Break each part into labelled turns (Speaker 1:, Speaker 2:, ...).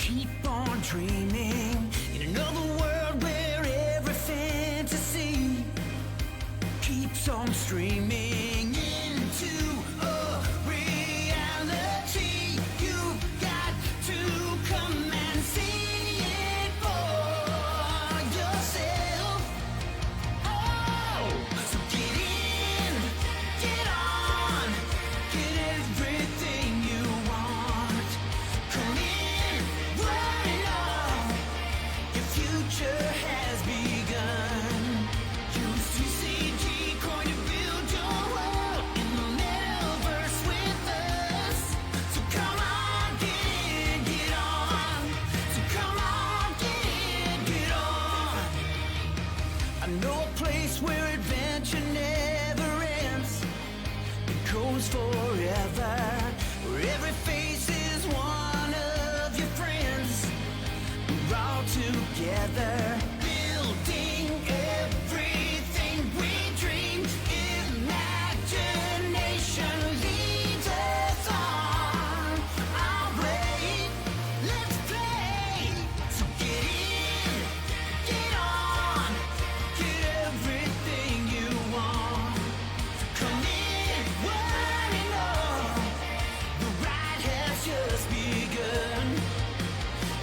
Speaker 1: keep on dreaming in another world where every fantasy keeps on streaming into a reality. You've got to come and see it for yourself. Oh, so get in, get on, get everything you want. Come in, running off, your future has begun. Use TCG Coin to build your world in the metaverse with us. So come on, get in, get on. So come on, get in, get on. I know a place where adventure never ends. It goes forever, where every face is one of your friends. We're all together, building everything we dream. Imagination leads us on our way. Let's play. So get in, get on, get everything you want. Come in, running on. The ride has just begun.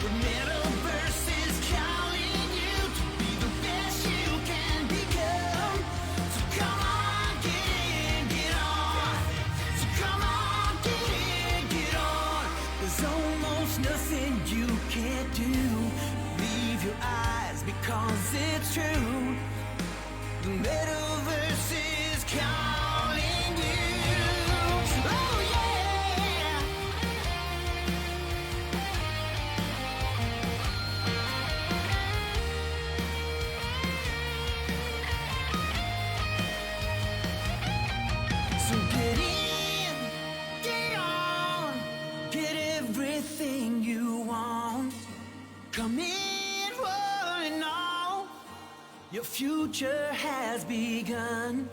Speaker 1: The metaverse is calling you to be the best you can become. So come on, get in, get on. So come on, get in, get on. There's almost nothing you can't do. Leave your eyes because it's true. The metaverse is calling you. Oh yeah. So get in, get on, get everything you want. Come in, running on. Your future has begun.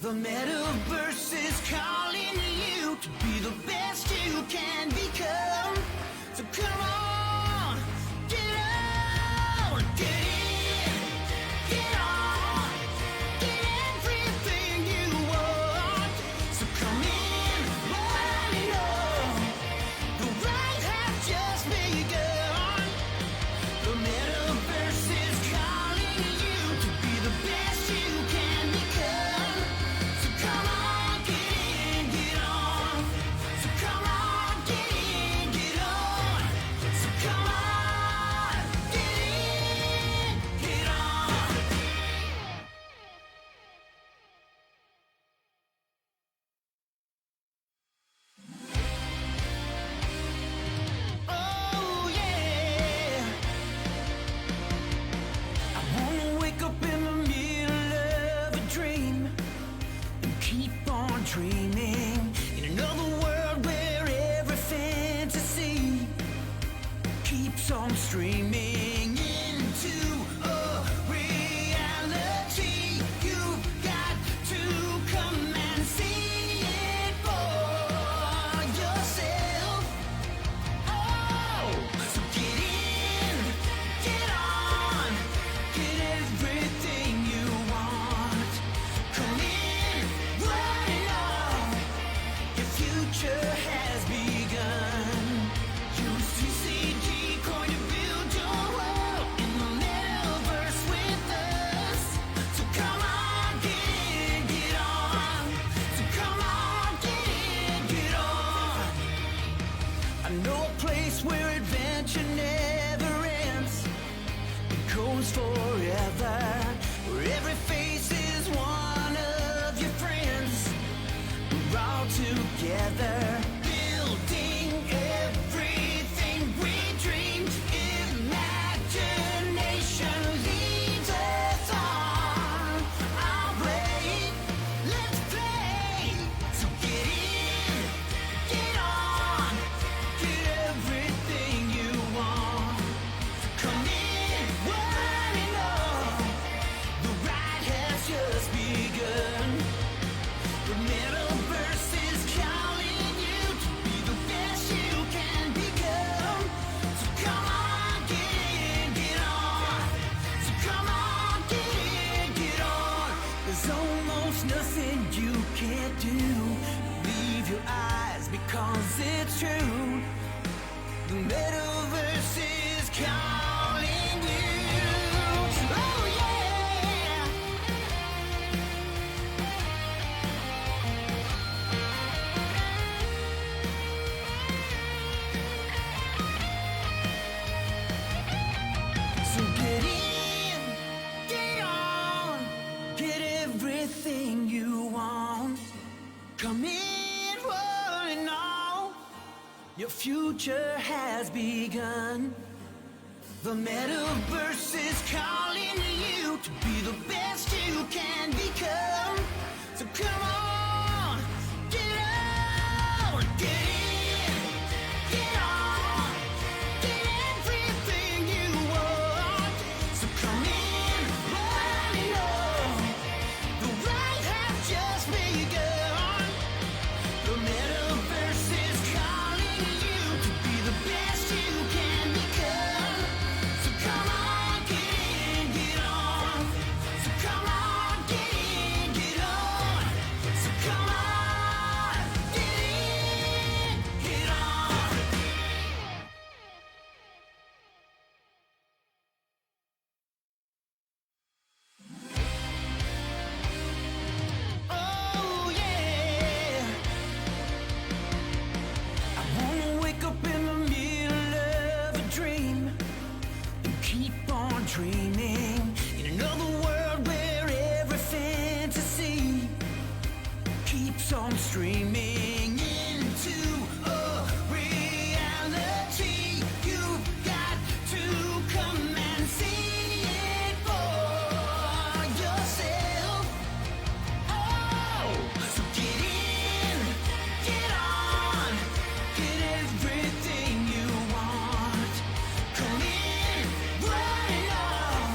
Speaker 1: The metaverse is calling you to be the best you can become. So come on, get on, get in, get on, get everything you want. So come in, running on. The ride has just begun. The metaverse is calling you to be the best you can become. So come on, get in, get on. So come on, get in, get on. So come on, get in, get on. Oh yeah. I wanna wake up in the middle of a dream and keep on dreaming in another world where every fantasy keeps on streaming into a reality. You've got to come and see it for yourself. Oh, so get in, get on, get everything you want. Come in, running on. Your future has begun. Use TCG Coin to build your world in the metaverse with us. So come on, get in, get on. So come on, get in, get on. I know a place where adventure never ends. It goes forever, where every face is one of your friends. We're all together, building everything we dream. Imagination leads us on our way. Let's play. So get in, get on, get everything you want. Come in, running on. because it's true. The metaverse is calling you. Oh yeah. So get in, get on, get everything you want. Come in, one all. Your future has begun. The metaverse is calling you to be the best you can become. So come on, get out, get in, get on, get everything you want. So come in, running on. The ride has just begun. The metaverse is calling you to be the best you can become. So come on, get in, get on. So come on, get in, get on. So come on, get in, get on. Oh yeah. I wanna wake up in the middle of a dream and keep on dreaming in another world where every fantasy keeps on streaming into a reality. You've got to come and see it for yourself. Oh, so get in, get on, get everything you want. Come in, running on.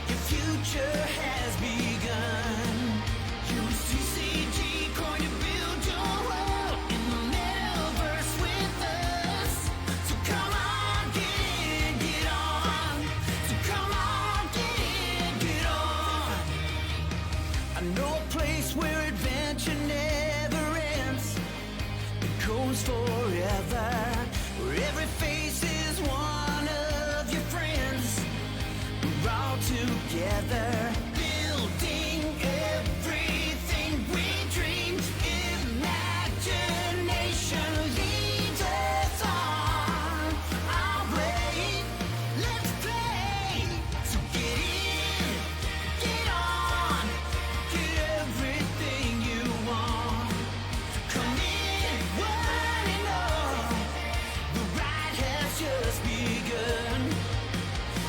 Speaker 1: Your future has begun. Use TCG Coin to build your world in the metaverse with us. So come on, get in, get on. So come on, get in, get on. I know a place where adventure never ends. It goes forever. Where every face is one of your friends. We're all together, building everything we dream. Imagination leads us on our way. Let's play. So get in, get on, get everything you want. Come in, running on. The ride has just begun.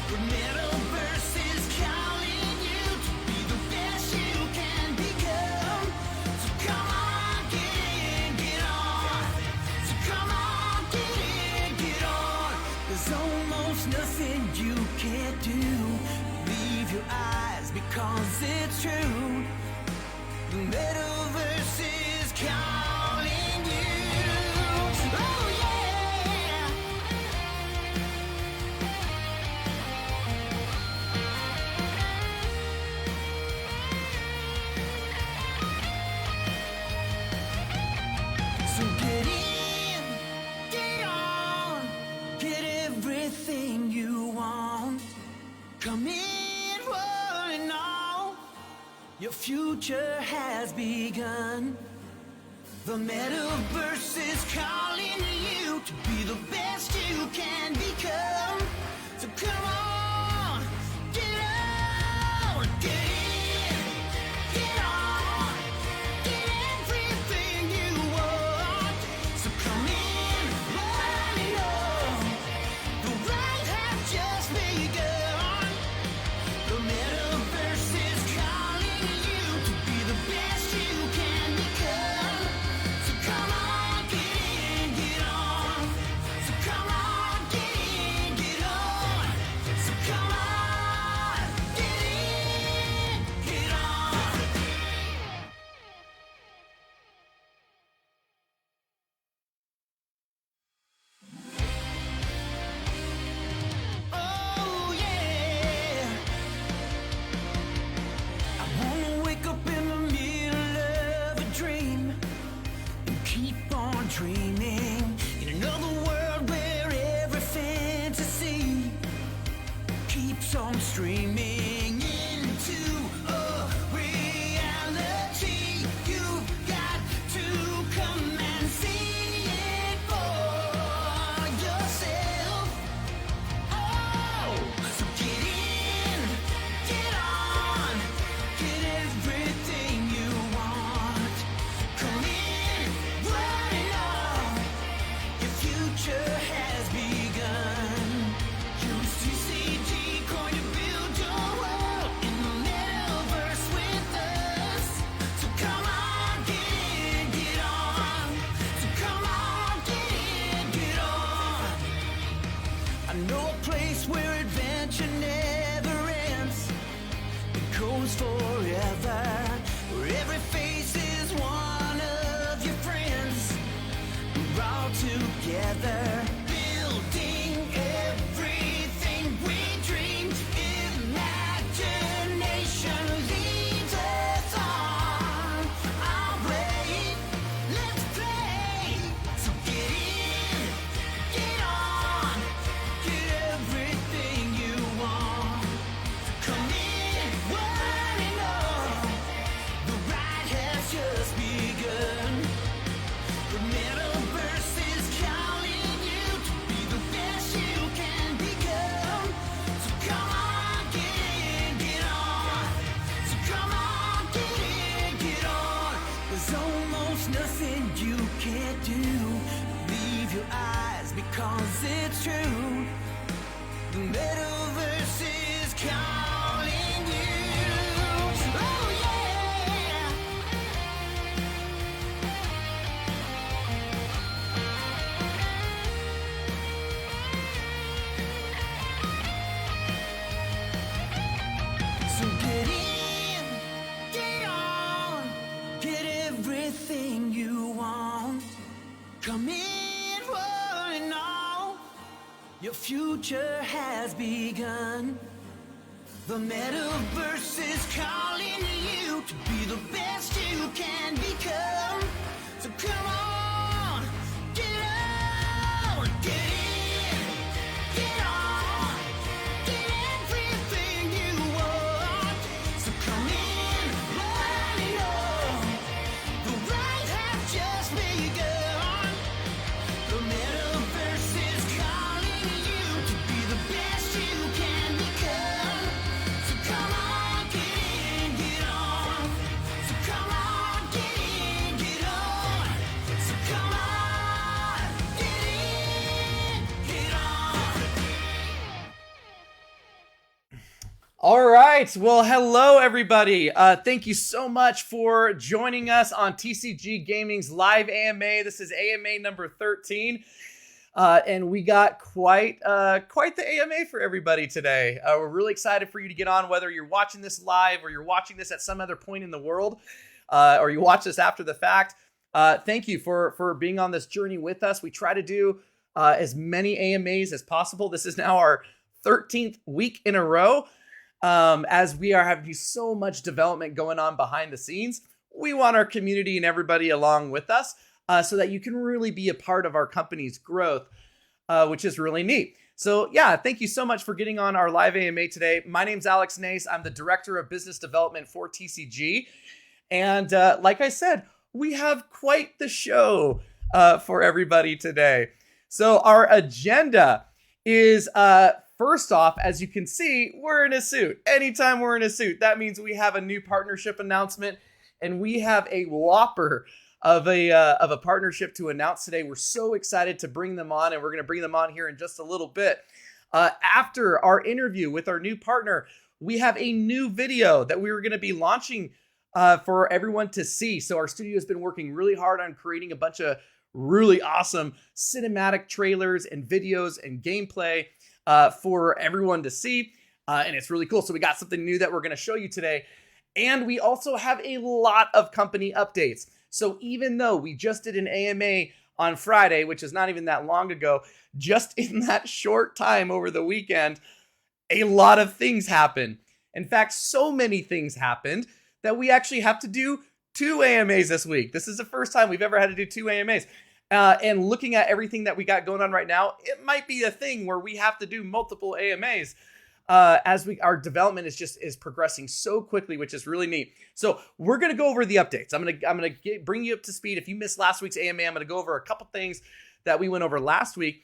Speaker 1: The metaverse is calling you to be the best you can become. So come on, get in, get on. So come on, get in, get on. There's almost nothing you can't do. Leave your eyes because it's true. The metaverse is calling you. Oh yeah. So get in, get on, get everything you want. Come in, one and all. Your future has begun. The metaverse is calling you to be the best you can become. So come on, get out, get in, get on, get everything you want. So come in, running on. The ride has just begun. The metaverse is calling you to be the best you can become. So come on, get in, streaming into a reality. You've got to come and see it for yourself. Oh, so get in, get on, get everything you want. Come in, running on. Your future has begun. Use TCG Coin to build your world in the metaverse with us. So come on, get in, get on. So come on, get in, get on. I know a place where adventure never ends. It goes forever. Where every face is one of your friends. We're all together, building everything we dream. Imagination leads us on our way. Let's play. So get in, get on, get everything you want. Come in, running on. The ride has just begun. The metaverse is calling you to be the best you can become. So come on, get in, get on. So come on, get in, get on. There's almost nothing you can't do. Leave your eyes because it's true. The metaverse is calling you. Oh yeah. So get in, get on, get everything you want. Come in, rolling on. Your future has begun. The metaverse is calling you to be the best you can become. So come on, get on, get in, get on, get everything you want. So come in, running on. The ride has just begun. The metaverse is calling you to be the best you can become. So come on, get in, get on. So come on, get in, get on. So come on, get in, get on.
Speaker 2: All right. Well, hello, everybody. Thank you so much for joining us on TCG Gaming's live AMA. This is AMA number 13. And we got quite the AMA for everybody today. We're really excited for you to get on, whether you're watching this live or you're watching this at some other point in the world, or you watch this after the fact. Thank you for being on this journey with us. We try to do as many AMAs as possible. This is now our 13th week in a row. As we are having so much development going on behind the scenes, we want our community and everybody along with us, so that you can really be a part of our company's growth, which is really neat. So yeah, thank you so much for getting on our live AMA today. My name's Alex Nace. I'm the Director of Business Development for TCG. And like I said, we have quite the show for everybody today. So our agenda is, first off, as you can see, we're in a suit. Anytime we're in a suit, that means we have a new partnership announcement, and we have a whopper of a partnership to announce today. We're so excited to bring them on, and we're going to bring them on here in just a little bit. After our interview with our new partner, we have a new video that we were going to be launching for everyone to see. So our studio has been working really hard on creating a bunch of really awesome cinematic trailers and videos and gameplay for everyone to see. And it's really cool. So we got something new that we're going to show you today. And we also have a lot of company updates. So even though we just did an AMA on Friday, which is not even that long ago, just in that short time over the weekend, a lot of things happened. In fact, so many things happened that we actually have to do 2 AMAs this week. This is the first time we've ever had to do 2 AMAs. And looking at everything that we got going on right now, it might be a thing where we have to do multiple AMAs. our development is progressing so quickly, which is really neat. So we're gonna go over the updates. I'm gonna bring you up to speed. If you missed last week's AMA, I'm gonna go over a couple things that we went over last week,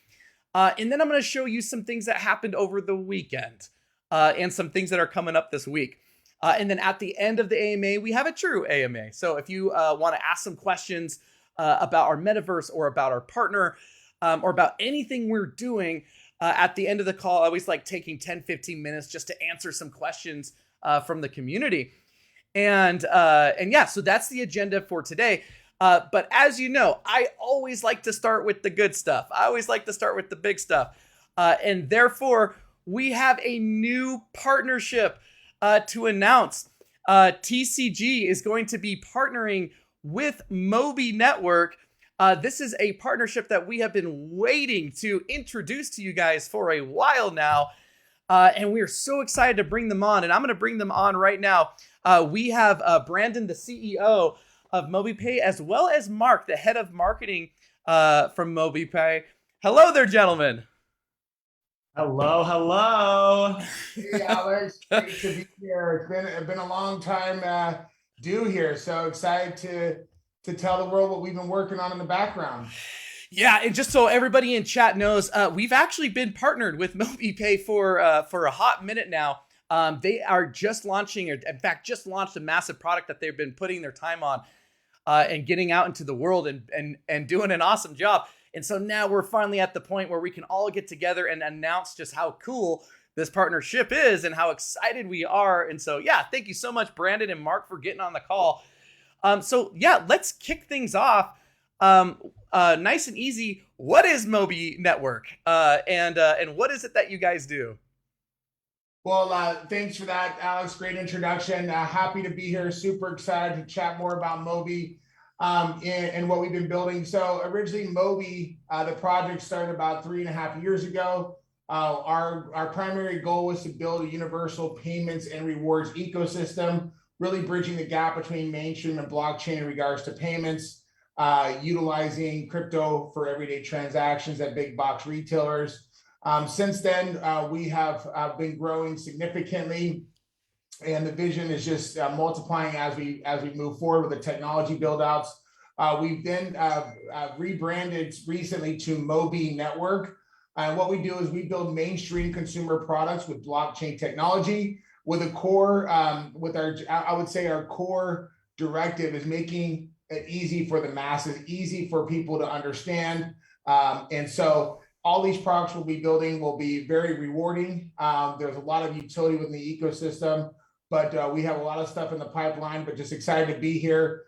Speaker 2: and then I'm gonna show you some things that happened over the weekend, and some things that are coming up this week. And then at the end of the AMA, we have a true AMA. So if you want to ask some questions about our metaverse or about our partner, or about anything we're doing, at the end of the call, I always like taking 10, 15 minutes just to answer some questions from the community. And yeah, so that's the agenda for today. But as you know, I always like to start with the good stuff. I always like to start with the big stuff. And therefore, we have a new partnership to announce. TCG is going to be partnering with Mobie Network. This is a partnership that we have been waiting to introduce to you guys for a while now. And we are so excited to bring them on. And I'm going to bring them on right now. We have Brandon, the CEO of MobiePay, as well as Mark, the head of marketing from MobiePay. Hello there, gentlemen.
Speaker 3: Hello, hello.
Speaker 4: Hey, Alex. Great to be here. It's been a long time due here. So excited to tell the world what we've been working on in the background.
Speaker 2: Yeah, and just so everybody in chat knows, we've actually been partnered with MobiePay for a hot minute now. They are just launching, or in fact, just launched a massive product that they've been putting their time on and getting out into the world and doing an awesome job. And so now we're finally at the point where we can all get together and announce just how cool this partnership is and how excited we are. And so, yeah, thank you so much, Brandon and Mark, for getting on the call. So yeah, let's kick things off. Nice and easy. What is Mobie Network? And what is it that you guys do?
Speaker 4: Well, thanks for that, Alex. Great introduction. Happy to be here. Super excited to chat more about Mobie and what we've been building. So originally Mobie, the project started about 3.5 years ago. Our primary goal was to build a universal payments and rewards ecosystem, really bridging the gap between mainstream and blockchain in regards to payments, utilizing crypto for everyday transactions at big box retailers. Since then, we have been growing significantly, and the vision is just multiplying as we move forward with the technology build-outs. We've then rebranded recently to Mobie Network. And what we do is we build mainstream consumer products with blockchain technology, with a core, I would say our core directive is making it easy for the masses, easy for people to understand. And so all these products we'll be building will be very rewarding. There's a lot of utility within the ecosystem, but we have a lot of stuff in the pipeline, but just excited to be here.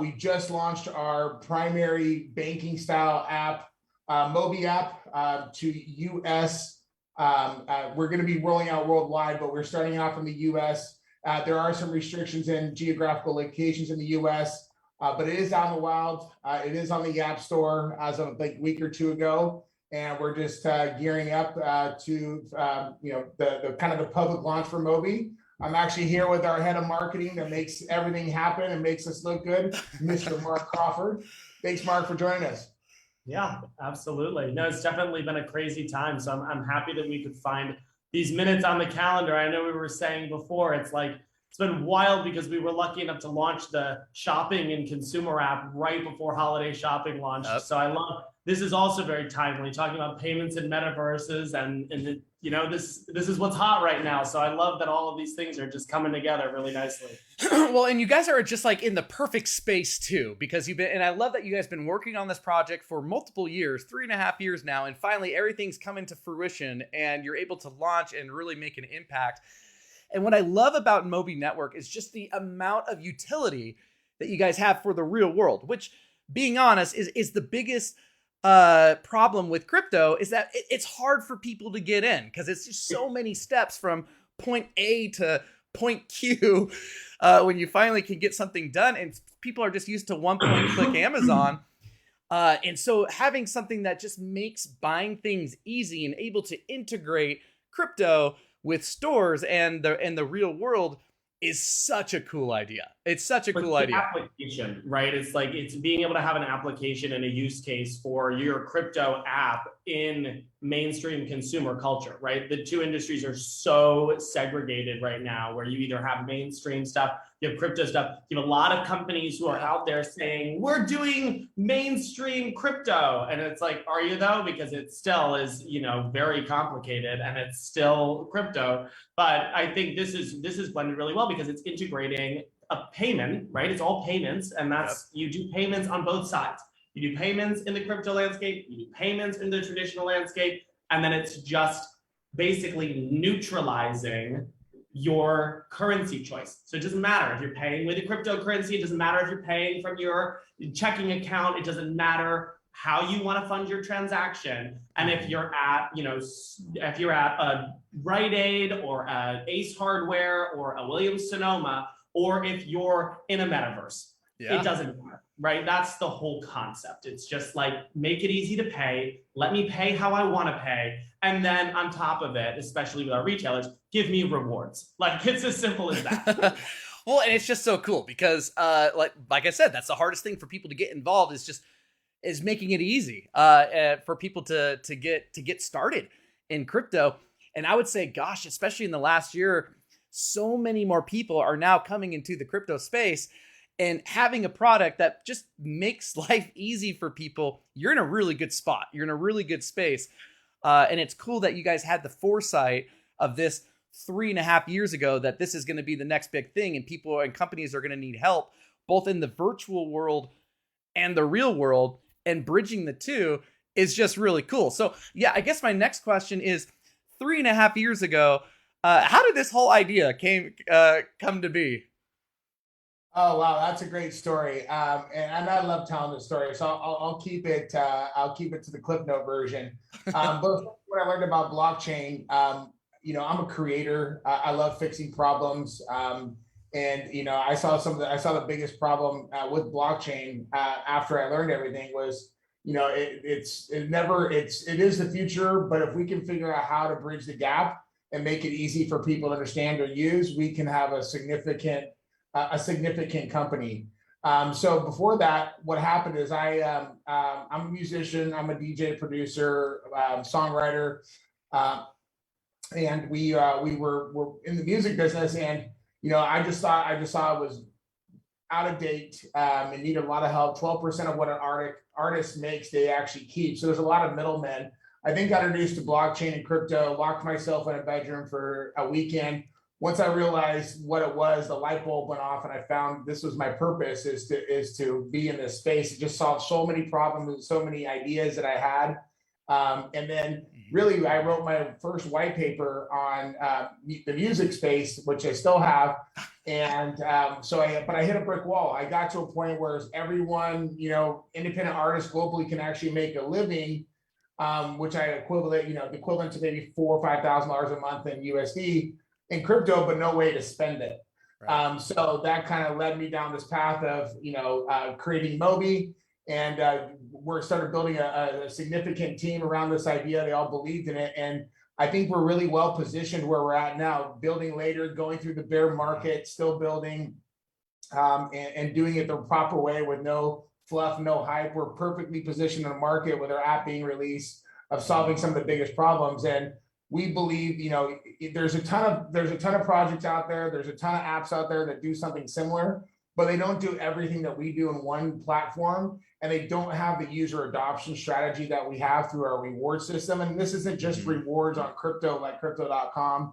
Speaker 4: We just launched our primary banking style app, Mobie app, to US. We're going to be rolling out worldwide, but we're starting off in the US. There are some restrictions in geographical locations in the US, but it is out in the wild. It is on the App Store as of like a week or two ago. And we're just gearing up to the kind of the public launch for Mobie. I'm actually here with our head of marketing that makes everything happen and makes us look good, Mr. Mark Crawford. Thanks, Mark, for joining us.
Speaker 3: Yeah, absolutely. No, it's definitely been a crazy time. So I'm happy that we could find these minutes on the calendar. I know we were saying before, it's been wild because we were lucky enough to launch the shopping and consumer app right before holiday shopping launched. Yep. So I love, this is also very timely, talking about payments and metaverses, and this is what's hot right now. So I love that all of these things are just coming together really nicely.
Speaker 2: Well, and you guys are just like in the perfect space too, because and I love that you guys have been working on this project for multiple years, 3.5 years now, and finally everything's coming to fruition and you're able to launch and really make an impact. And what I love about Mobie Network is just the amount of utility that you guys have for the real world, which, being honest, is the biggest problem with crypto, is that it's hard for people to get in because it's just so many steps from point A to point Q when you finally can get something done. And people are just used to one point click Amazon. And so having something that just makes buying things easy and able to integrate crypto with stores and the real world is such a cool idea. It's such a
Speaker 3: But
Speaker 2: cool
Speaker 3: the
Speaker 2: idea.
Speaker 3: application, right? It's like it's being able to have an application and a use case for your crypto app in mainstream consumer culture, right? The two industries are so segregated right now, where you either have mainstream stuff, you have crypto stuff. You have a lot of companies who are out there saying, we're doing mainstream crypto. And it's like, are you though? Because it still is, you know, very complicated and it's still crypto. But I think this is blended really well because it's integrating a payment, right? It's all payments, and that's you do payments on both sides. You do payments in the crypto landscape, you do payments in the traditional landscape, and then it's just basically neutralizing your currency choice. So it doesn't matter if you're paying with a cryptocurrency, it doesn't matter if you're paying from your checking account, it doesn't matter how you want to fund your transaction. And if you're at, you know, if you're at a Rite Aid or a Ace Hardware or a Williams Sonoma, or if you're in a metaverse, it doesn't matter, right? That's the whole concept. It's just like, make it easy to pay. Let me pay how I want to pay. And then on top of it, especially with our retailers, give me rewards. Like, it's as simple as that.
Speaker 2: Well, and it's just so cool because, like I said, that's the hardest thing for people to get involved is making it easy for people to get started in crypto. And I would say, gosh, especially in the last year, so many more people are now coming into the crypto space, and having a product that just makes life easy for people. You're in a really good spot. You're in a really good space. And it's cool that you guys had the foresight of this 3.5 years ago, that this is going to be the next big thing, and people and companies are going to need help both in the virtual world and the real world, and bridging the two is just really cool. So yeah, I guess my next question is, 3.5 years ago, how did this whole idea come to be?
Speaker 4: Oh wow, that's a great story, and I love telling the story. So I'll keep it. I'll keep it to the Clip Note version. But when I learned about blockchain, you know, I'm a creator. I love fixing problems, and you know, I saw the biggest problem with blockchain after I learned everything was, you know, it is the future, but if we can figure out how to bridge the gap and make it easy for people to understand or use, we can have a significant company. So before that, what happened is I'm a musician, I'm a DJ, producer, songwriter, and we were in the music business, and you know, I just thought it was out of date and needed a lot of help. 12% of what an artist makes, they actually keep. So there's a lot of middlemen. I then got introduced to blockchain and crypto, locked myself in a bedroom for a weekend. Once I realized what it was, the light bulb went off, and I found this was my purpose, is to be in this space. It just solved so many problems and so many ideas that I had. And then really, I wrote my first white paper on the music space, which I still have. And but I hit a brick wall. I got to a point where everyone, you know, independent artists globally can actually make a living, which the equivalent to maybe $4,000 or $5,000 a month in USD in crypto, but no way to spend it. Right. So that kind of led me down this path of, you know, creating Mobie, and we started building a significant team around this idea. They all believed in it, and I think we're really well positioned where we're at now, building later, going through the bear market, still building, and doing it the proper way with no fluff, no hype. We're perfectly positioned in the market with our app being released, of solving some of the biggest problems. And we believe, you know, there's a ton of projects out there. There's a ton of apps out there that do something similar, but they don't do everything that we do in one platform, and they don't have the user adoption strategy that we have through our reward system. And this isn't just rewards on crypto like crypto.com,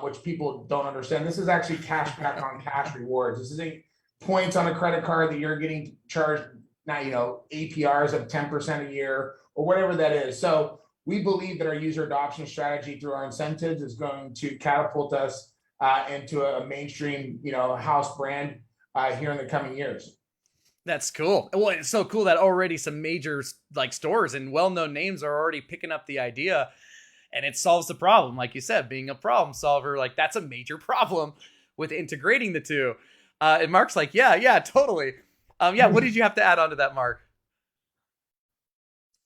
Speaker 4: which people don't understand. This is actually cash back on cash rewards. This isn't points on a credit card that you're getting charged now, you know, APRs of 10% a year or whatever that is. So we believe that our user adoption strategy through our incentives is going to catapult us into a mainstream, you know, house brand here in the coming years.
Speaker 2: That's cool. Well, it's so cool that already some major like stores and well-known names are already picking up the idea, and it solves the problem. Like you said, being a problem solver, like that's a major problem with integrating the two. And Mark's like, yeah, totally. Yeah. What did you have to add on to that, Mark?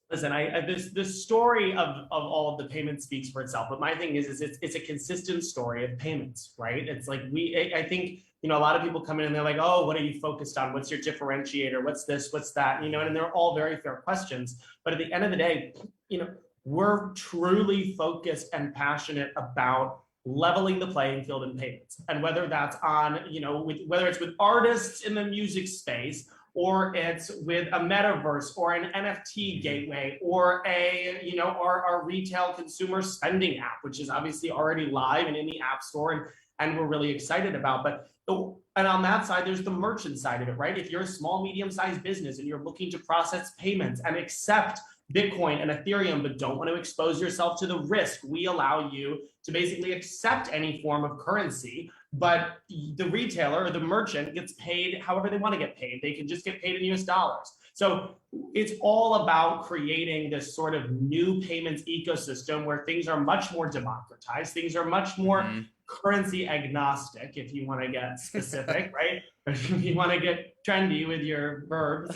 Speaker 3: Listen, this story of all of the payments speaks for itself. But my thing is it's a consistent story of payments, right? It's like I think you know, a lot of people come in and they're like, oh, what are you focused on? What's your differentiator? What's this? What's that? You know, and they're all very fair questions. But at the end of the day, you know, we're truly focused and passionate about leveling the playing field in payments. And whether that's on, you know, whether it's with artists in the music space, or it's with a metaverse or an NFT gateway, or a, you know, our retail consumer spending app, which is obviously already live and in the app store, and we're really excited about. But and on that side, there's the merchant side of it, right? If you're a small, medium-sized business and you're looking to process payments and accept Bitcoin and Ethereum, but don't want to expose yourself to the risk, we allow you to basically accept any form of currency, but the retailer or the merchant gets paid however they want to get paid. They can just get paid in US dollars. So it's all about creating this sort of new payments ecosystem where things are much more democratized, things are much more currency agnostic, if you want to get specific, right? If you want to get trendy with your verbs.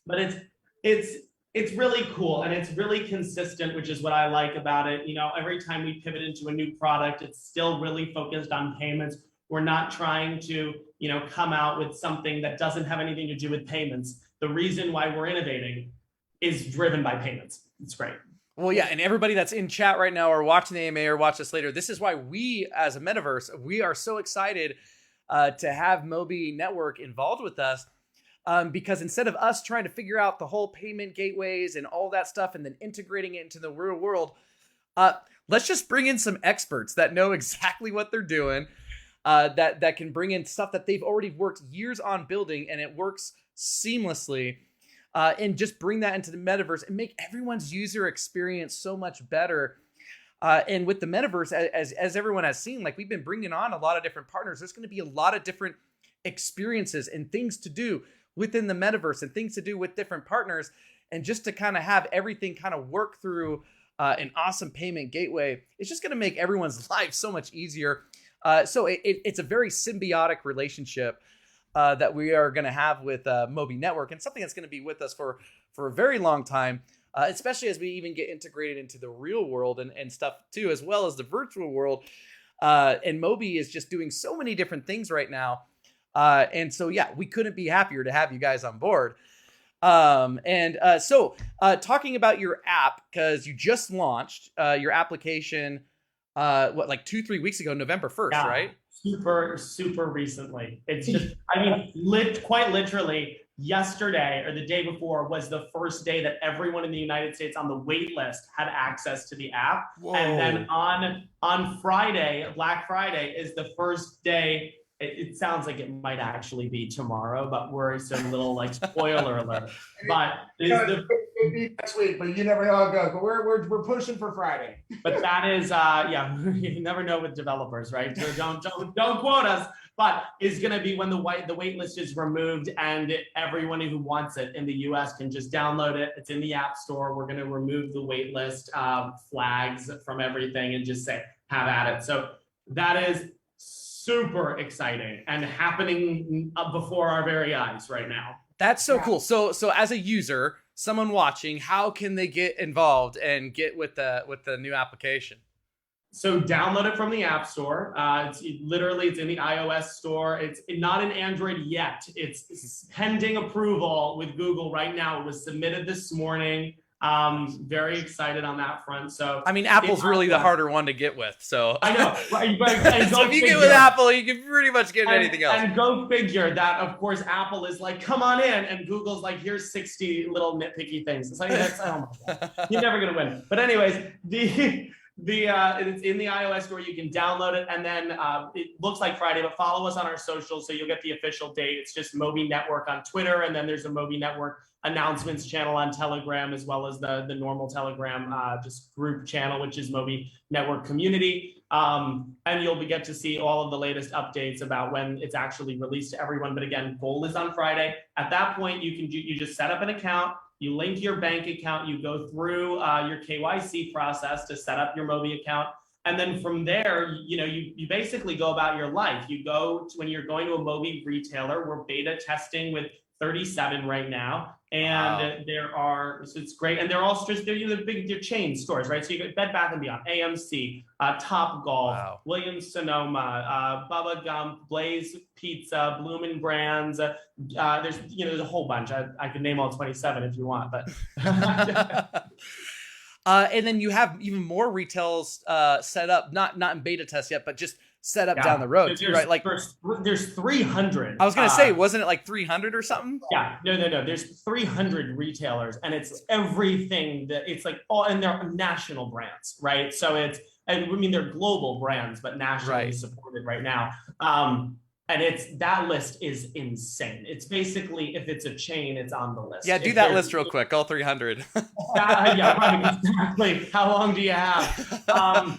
Speaker 3: But it's really cool, and it's really consistent, which is what I like about it. You know, every time we pivot into a new product, it's still really focused on payments. We're not trying to, you know, come out with something that doesn't have anything to do with payments. The reason why we're innovating is driven by payments. It's great.
Speaker 2: Well, yeah, and everybody that's in chat right now or watching the AMA or watch this later, this is why we, as a metaverse, we are so excited to have Mobie Network involved with us. Because instead of us trying to figure out the whole payment gateways and all that stuff and then integrating it into the real world, let's just bring in some experts that know exactly what they're doing, that can bring in stuff that they've already worked years on building and it works seamlessly, and just bring that into the metaverse and make everyone's user experience so much better. And with the metaverse, as everyone has seen, like we've been bringing on a lot of different partners. There's going to be a lot of different experiences and things to do within the metaverse and things to do with different partners. And just to kind of have everything kind of work through an awesome payment gateway, it's just going to make everyone's life so much easier. So it's a very symbiotic relationship that we are going to have with Mobie Network, and something that's going to be with us for a very long time, especially as we even get integrated into the real world and stuff too, as well as the virtual world. And Mobie is just doing so many different things right now. And so, yeah, we couldn't be happier to have you guys on board. So talking about your app, because you just launched your application, like 2-3 weeks ago, November 1st,
Speaker 3: Yeah,
Speaker 2: right?
Speaker 3: super recently. It's just, I mean, quite literally yesterday or the day before was the first day that everyone in the United States on the wait list had access to the app.
Speaker 2: Whoa.
Speaker 3: And then on Friday, Black Friday, is the first day. It sounds like it might actually be tomorrow, but we're some little like spoiler alert. But
Speaker 4: It'd be next week, but you never know how it goes. But we're pushing for Friday.
Speaker 3: But that is yeah, you never know with developers, right? So don't quote us. But it's going to be when the wait list is removed, and everyone who wants it in the US can just download it. It's in the App Store. We're going to remove the wait list flags from everything and just say have at it. So that is super exciting and happening before our very eyes right now.
Speaker 2: That's so cool. So as a user, someone watching, how can they get involved and get with the new application?
Speaker 3: So download it from the App Store. It's in the iOS store. It's not in Android yet. It's pending approval with Google right now. It was submitted this morning. Very excited on that front. So
Speaker 2: I mean, Apple's really the harder one to get with. So
Speaker 3: I know.
Speaker 2: So if you get with Apple, you can pretty much get anything else.
Speaker 3: And go figure that, of course, Apple is like, come on in, and Google's like, here's 60 little nitpicky things. It's like, oh my God, you're never gonna win. But anyways, it's in the iOS store. You can download it, and then it looks like Friday, but follow us on our socials so you'll get the official date. It's just Mobie Network on Twitter, and then there's a Mobie Network announcements channel on Telegram, as well as the normal Telegram just group channel, which is Mobie Network Community. And you'll get to see all of the latest updates about when it's actually released to everyone. But again, goal is on Friday. At that point, you just set up an account, you link your bank account, you go through your KYC process to set up your Mobie account. And then from there, you basically go about your life. When you're going to a Mobie retailer, we're beta testing with 37 right now. And so it's great. And they're all just, they're chain stores, right? So you got Bed Bath & Beyond, AMC, Top Golf, Williams Sonoma, Bubba Gump, Blaze Pizza, Bloomin' Brands. There's a whole bunch. I could name all 27 if you want, but.
Speaker 2: And then you have even more retails set up, not in beta test yet, but just set up down the road, right? Like
Speaker 3: there's 300.
Speaker 2: I was gonna say, wasn't it like 300 or something?
Speaker 3: Yeah, no. There's 300 retailers, and it's everything that it's like all, and they're national brands, right? So they're global brands, but nationally supported right now. And that list is insane. It's basically, if it's a chain, it's on the list.
Speaker 2: Yeah, do that list real quick, all 300.
Speaker 3: Yeah, right, exactly. How long do you have?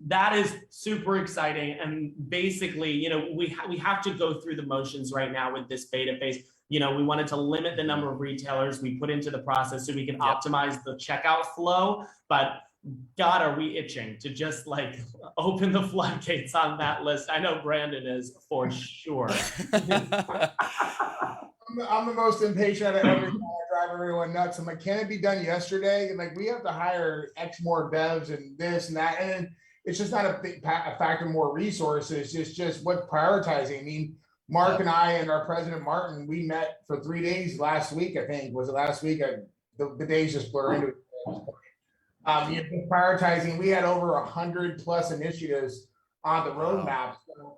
Speaker 3: That is super exciting. And basically, we have to go through the motions right now with this beta phase. We wanted to limit the number of retailers we put into the process so we can optimize the checkout flow. But God, are we itching to just like open the floodgates on that list? I know Brandon is for sure.
Speaker 4: I'm the most impatient of everything. I drive everyone nuts. I'm like, can it be done yesterday? And like, we have to hire X more devs and this and that. And it's just not a factor more resources. It's just what prioritizing. I mean, Mark and I and our president, Martin, we met for 3 days last week, I think. Was it last week? The days just blur into it. Prioritizing, we had over 100 plus initiatives on the roadmap. So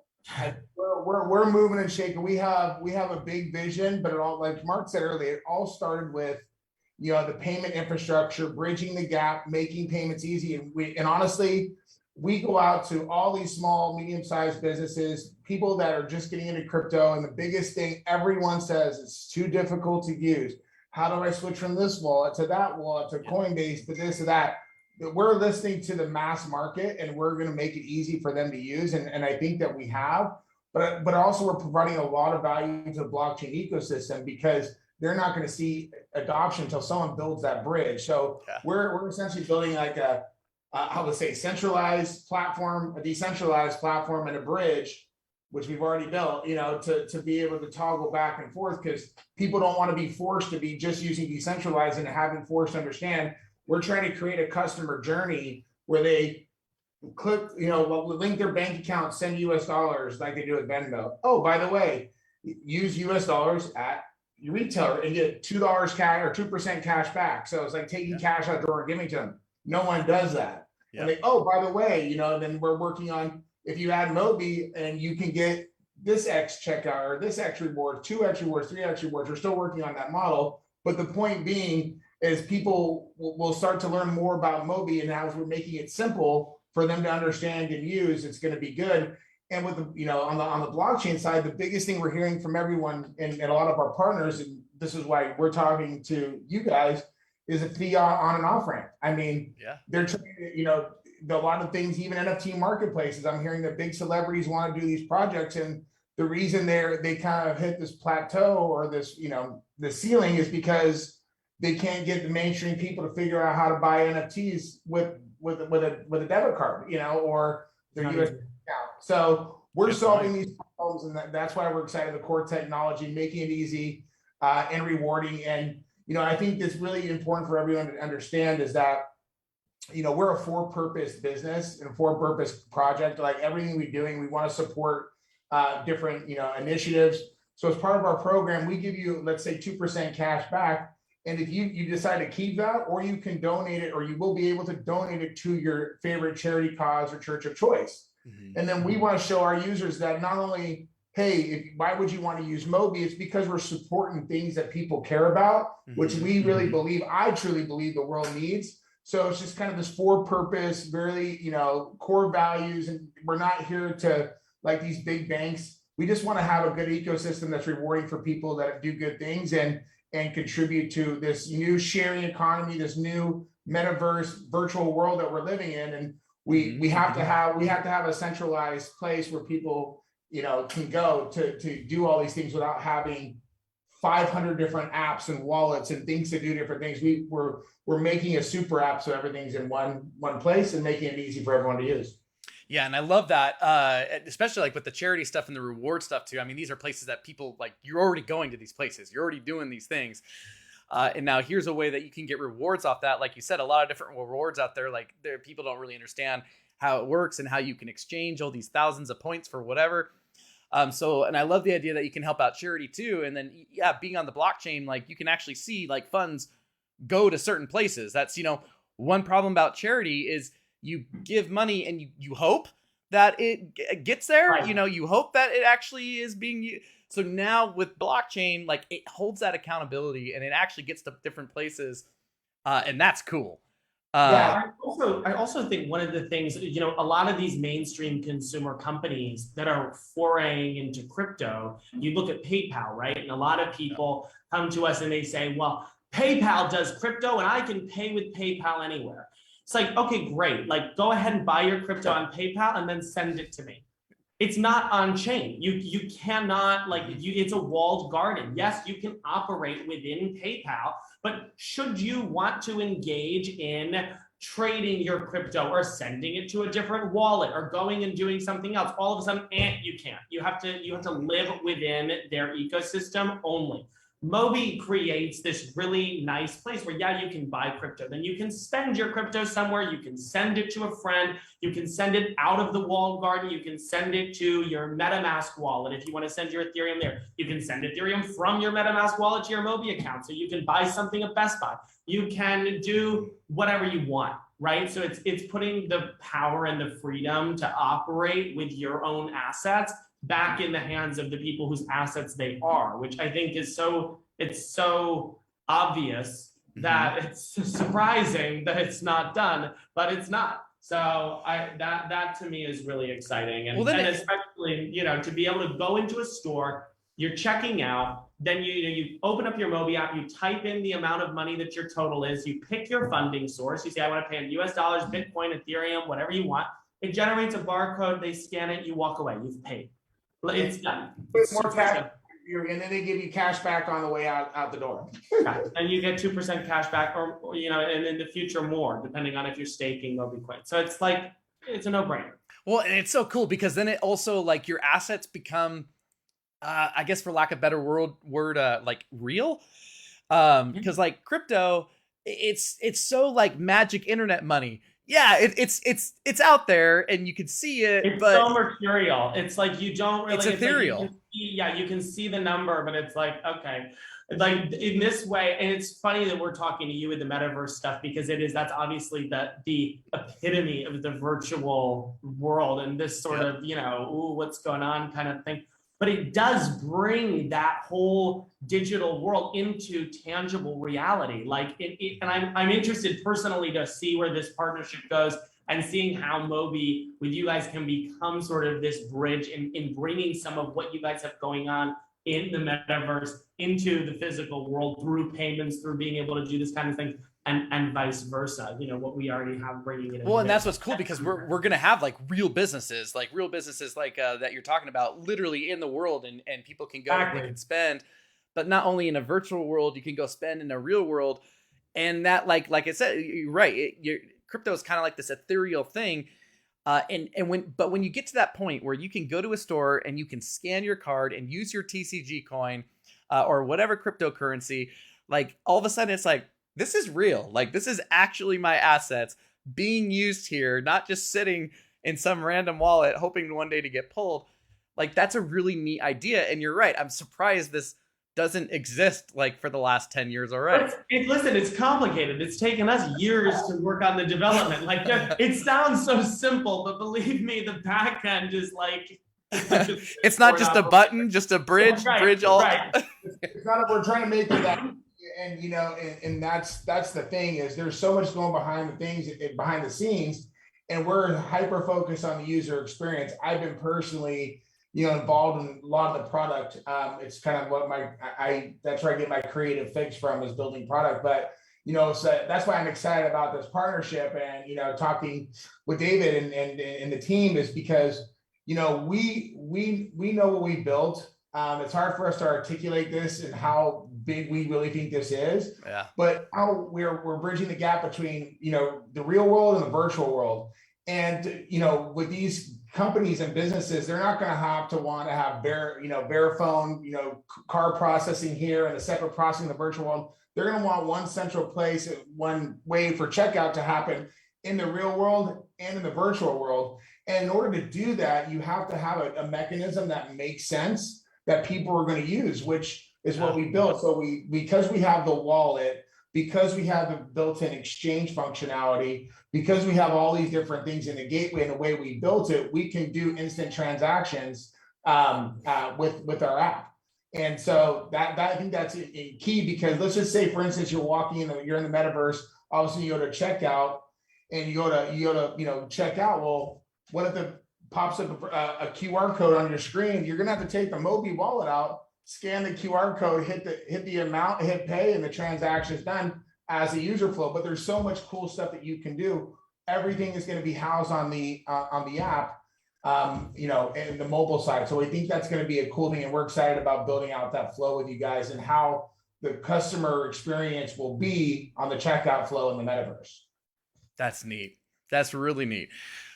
Speaker 4: we're moving and shaking. We have a big vision, but it all, like Mark said earlier, it all started with the payment infrastructure, bridging the gap, making payments easy. And honestly, we go out to all these small, medium-sized businesses, people that are just getting into crypto, and the biggest thing everyone says, it's too difficult to use. How do I switch from this wallet to that wallet to Coinbase to this or that? We're listening to the mass market, and we're going to make it easy for them to use. And I think that we have, but also we're providing a lot of value to the blockchain ecosystem, because they're not going to see adoption until someone builds that bridge. So we're essentially building like a centralized platform, a decentralized platform, and a bridge, which we've already built, to be able to toggle back and forth, because people don't want to be forced to be just using decentralized and having forced to understand. We're trying to create a customer journey where they click, link their bank account, send US dollars like they do at Venmo. Oh, by the way, use US dollars at your retailer and get $2 cash or 2% cash back. So it's like taking cash out the door and giving to them. No one does that. And they, oh, by the way, then we're working on, if you add Mobie and you can get this X checkout or this X reward, 2X rewards, 3X rewards, we're still working on that model. But the point being is people will start to learn more about Mobie, and as we're making it simple for them to understand and use, it's going to be good. And with the, on the blockchain side, the biggest thing we're hearing from everyone and a lot of our partners, and this is why we're talking to you guys, is a fiat on and off ramp. I mean, they're trying to, a lot of things, even NFT marketplaces, I'm hearing that big celebrities want to do these projects, and the reason they kind of hit this plateau or this, the ceiling is because they can't get the mainstream people to figure out how to buy NFTs with a debit card, or their US account. So we're solving these problems, and that's why we're excited. The core technology, making it easy and rewarding. And I think it's really important for everyone to understand is that we're a for-purpose business and a for-purpose project. Like everything we're doing, we want to support different initiatives. So as part of our program, we give you, let's say, 2% cash back. And if you decide to keep that, or you can donate it, or you will be able to donate it to your favorite charity cause or church of choice. Mm-hmm. And then we want to show our users that not only, hey, why would you want to use Mobie? It's because we're supporting things that people care about, which we really believe, I truly believe the world needs. So it's just kind of this for-purpose, really, core values. And we're not here to, like these big banks. We just want to have a good ecosystem that's rewarding for people that do good things and contribute to this new sharing economy, this new metaverse virtual world that we're living in. And we have to have a centralized place where people, can go to do all these things without having 500 different apps and wallets and things to do different things. We're making a super app so everything's in one place and making it easy for everyone to use.
Speaker 2: Yeah, and I love that, especially like with the charity stuff and the reward stuff too. I mean, these are places that people like, you're already going to these places. You're already doing these things. And now here's a way that you can get rewards off that. Like you said, a lot of different rewards out there. Like people don't really understand how it works and how you can exchange all these thousands of points for whatever. And I love the idea that you can help out charity too. And then, yeah, being on the blockchain, like you can actually see like funds go to certain places. That's, one problem about charity is you give money and you hope that it gets there.
Speaker 3: Right.
Speaker 2: You hope that it actually is being used. So now with blockchain, like it holds that accountability and it actually gets to different places. And that's cool.
Speaker 3: I also think one of the things, a lot of these mainstream consumer companies that are foraying into crypto, you look at PayPal, right? And a lot of people come to us and they say, well, PayPal does crypto and I can pay with PayPal anywhere. It's like, okay, great. Like, go ahead and buy your crypto on PayPal and then send it to me. It's not on chain. You cannot, it's a walled garden. Yes, you can operate within PayPal, but should you want to engage in trading your crypto or sending it to a different wallet or going and doing something else, all of a sudden, you can't. You have to live within their ecosystem only. Mobie creates this really nice place where, you can buy crypto. Then you can spend your crypto somewhere. You can send it to a friend. You can send it out of the walled garden. You can send it to your MetaMask wallet. If you want to send your Ethereum there, you can send Ethereum from your MetaMask wallet to your Mobie account. So you can buy something at Best Buy. You can do whatever you want, right? So it's putting the power and the freedom to operate with your own assets back in the hands of the people whose assets they are, which I think is it's so obvious that it's surprising that it's not done, but it's not. So that to me is really exciting. And especially, to be able to go into a store, you're checking out, then you open up your Mobie app, you type in the amount of money that your total is, you pick your funding source, you say, I want to pay in US dollars, Bitcoin, Ethereum, whatever you want. It generates a barcode, they scan it, you walk away, you've paid. It's done.
Speaker 4: More cash, and then they give you cash back on the way out the door.
Speaker 3: And you get 2% cash back, or and in the future more, depending on if you're staking Mobie Coin. So it's a no-brainer.
Speaker 2: Well, and it's so cool because then it also like your assets become, I guess for lack of a better word, like real. Because like crypto, it's so like magic internet money. Yeah, it's out there and you can see it.
Speaker 3: It's
Speaker 2: but
Speaker 3: so mercurial. It's like you don't really.
Speaker 2: It's ethereal.
Speaker 3: You can see the number, but it's like, okay, like in this way. And it's funny that we're talking to you with the metaverse stuff because that's obviously the epitome of the virtual world and this sort of ooh, what's going on kind of thing. But it does bring that whole digital world into tangible reality. And I'm interested personally to see where this partnership goes and seeing how Mobie with you guys can become sort of this bridge in bringing some of what you guys have going on in the metaverse into the physical world through payments, through being able to do this kind of thing. And vice versa, what we already have bringing it in.
Speaker 2: Well, and that's what's cool because we're gonna have like real businesses like that you're talking about, literally in the world, and people can go and they can spend, but not only in a virtual world, you can go spend in a real world, and that like I said, you're right. Crypto is kind of like this ethereal thing, when you get to that point where you can go to a store and you can scan your card and use your TCG coin or whatever cryptocurrency, like all of a sudden it's like, this is real. Like this is actually my assets being used here, not just sitting in some random wallet hoping one day to get pulled. Like that's a really neat idea. And you're right. I'm surprised this doesn't exist like for the last 10 years already.
Speaker 3: Listen, it's complicated. It's taken us years to work on the development. Like it sounds so simple, but believe me, the back end is like
Speaker 2: it's not just a button, just a bridge, all.
Speaker 4: Right. It's not. We're trying to make it that. And and that's the thing is there's so much going behind the scenes, and we're hyper focused on the user experience. I've been personally involved in a lot of the product. It's kind of what that's where I get my creative fix from, is building product. But so that's why I'm excited about this partnership and talking with David and the team, is because we know what we built. It's hard for us to articulate this and how big we really think this is. Yeah. But how we're bridging the gap between the real world and the virtual world. And with these companies and businesses, they're not going to have to want to have bare phone card processing here and a separate processing in the virtual world. they're going to want one central place, one way for checkout to happen in the real world and in the virtual world. And in order to do that, you have to have a mechanism that makes sense that people are going to use, which is what we built. So because we have the wallet, because we have the built-in exchange functionality, because we have all these different things in the gateway and the way we built it, we can do instant transactions with our app. And so that I think that's a key, because let's just say, for instance, you're walking in, you're in the metaverse, all of a sudden you go to checkout and you go to check out. Well, what if it pops up a QR code on your screen? You're gonna have to take the Mobie wallet out, scan the QR code, hit the amount, hit pay, and the transaction is done as a user flow. But there's so much cool stuff that you can do. Everything is going to be housed on the app, and the mobile side. So we think that's going to be a cool thing, and we're excited about building out that flow with you guys and how the customer experience will be on the checkout flow in the metaverse.
Speaker 2: That's neat. That's really neat.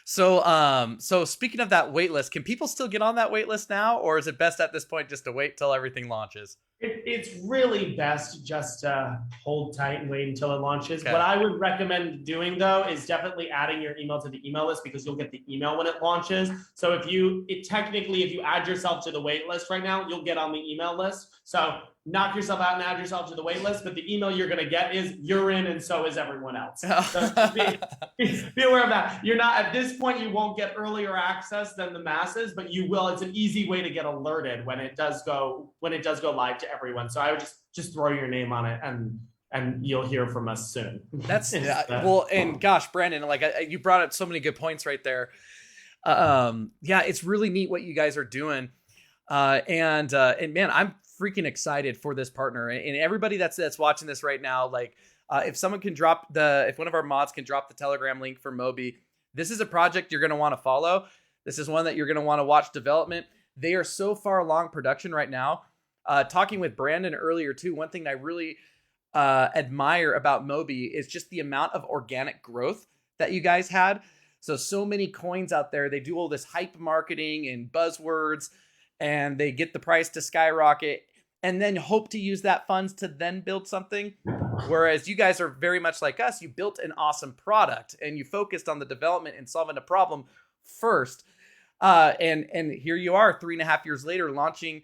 Speaker 2: So speaking of that wait list, can people still get on that wait list now, or is it best at this point just to wait till everything launches?
Speaker 3: It's really best just to hold tight and wait until it launches.
Speaker 2: Okay.
Speaker 3: What I would recommend doing, though, is definitely adding your email to the email list, because you'll get the email when it launches. So if you add yourself to the wait list right now, you'll get on the email list. So knock yourself out and add yourself to the wait list, but the email you're going to get is you're in, and so is everyone else. So be aware of that. You're not, at this point, you won't get earlier access than the masses, but you will. It's an easy way to get alerted when it does go live to everyone. So I would just throw your name on it, and you'll hear from us soon.
Speaker 2: That's well, and gosh, Brandon, like you brought up so many good points right there. Yeah, it's really neat what you guys are doing. And man, I'm freaking excited for this partner, and everybody that's watching this right now. Like, if someone can if one of our mods can drop the Telegram link for Mobie, this is a project you're going to want to follow. This is one that you're going to want to watch development. They are so far along production right now. Talking with Brandon earlier too, one thing that I really admire about Mobie is just the amount of organic growth that you guys had. So many coins out there, they do all this hype marketing and buzzwords, and they get the price to skyrocket and then hope to use that funds to then build something. Whereas you guys are very much like us. You built an awesome product and you focused on the development and solving a problem first. And here you are 3.5 years later, launching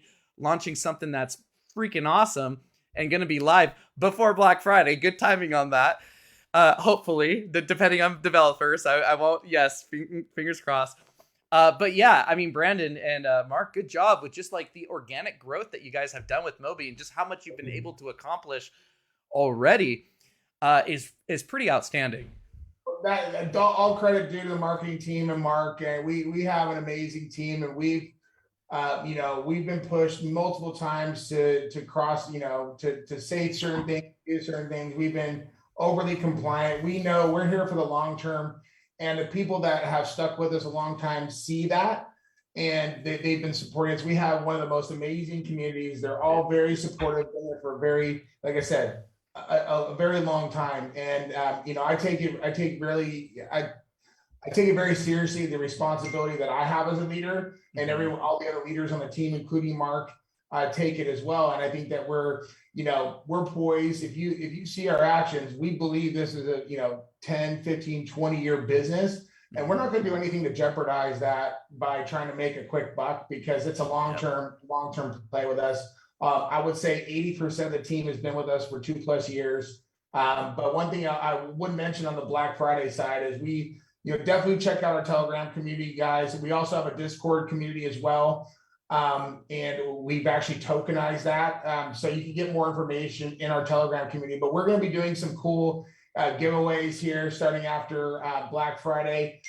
Speaker 2: something that's freaking awesome and going to be live before Black Friday. Good timing on that. Hopefully, depending on developers. I won't, yes, fingers crossed. But yeah, I mean, Brandon and Mark, good job with just like the organic growth that you guys have done with Mobie, and just how much you've been able to accomplish already is pretty outstanding.
Speaker 4: That all credit due to the marketing team and Mark. And we have an amazing team, and we've been pushed multiple times to cross, to say certain things, do certain things. We've been overly compliant. We know we're here for the long term. And the people that have stuck with us a long time see that, and they've been supporting us. We have one of the most amazing communities. They're all very supportive for a very, like I said, a very long time. And I take it very seriously, the responsibility that I have as a leader, and all the other leaders on the team, including Mark, take it as well. And I think that we're poised. If you see our actions, we believe this is a 10, 15, 20-year business, and we're not going to do anything to jeopardize that by trying to make a quick buck, because it's a long-term play with us. I would say 80% of the team has been with us for 2+ years. But one thing I would mention on the Black Friday side is we definitely check out our Telegram community, guys. We also have a Discord community as well. And we've actually tokenized that. So you can get more information in our Telegram community, but we're going to be doing some cool giveaways here starting after Black Friday,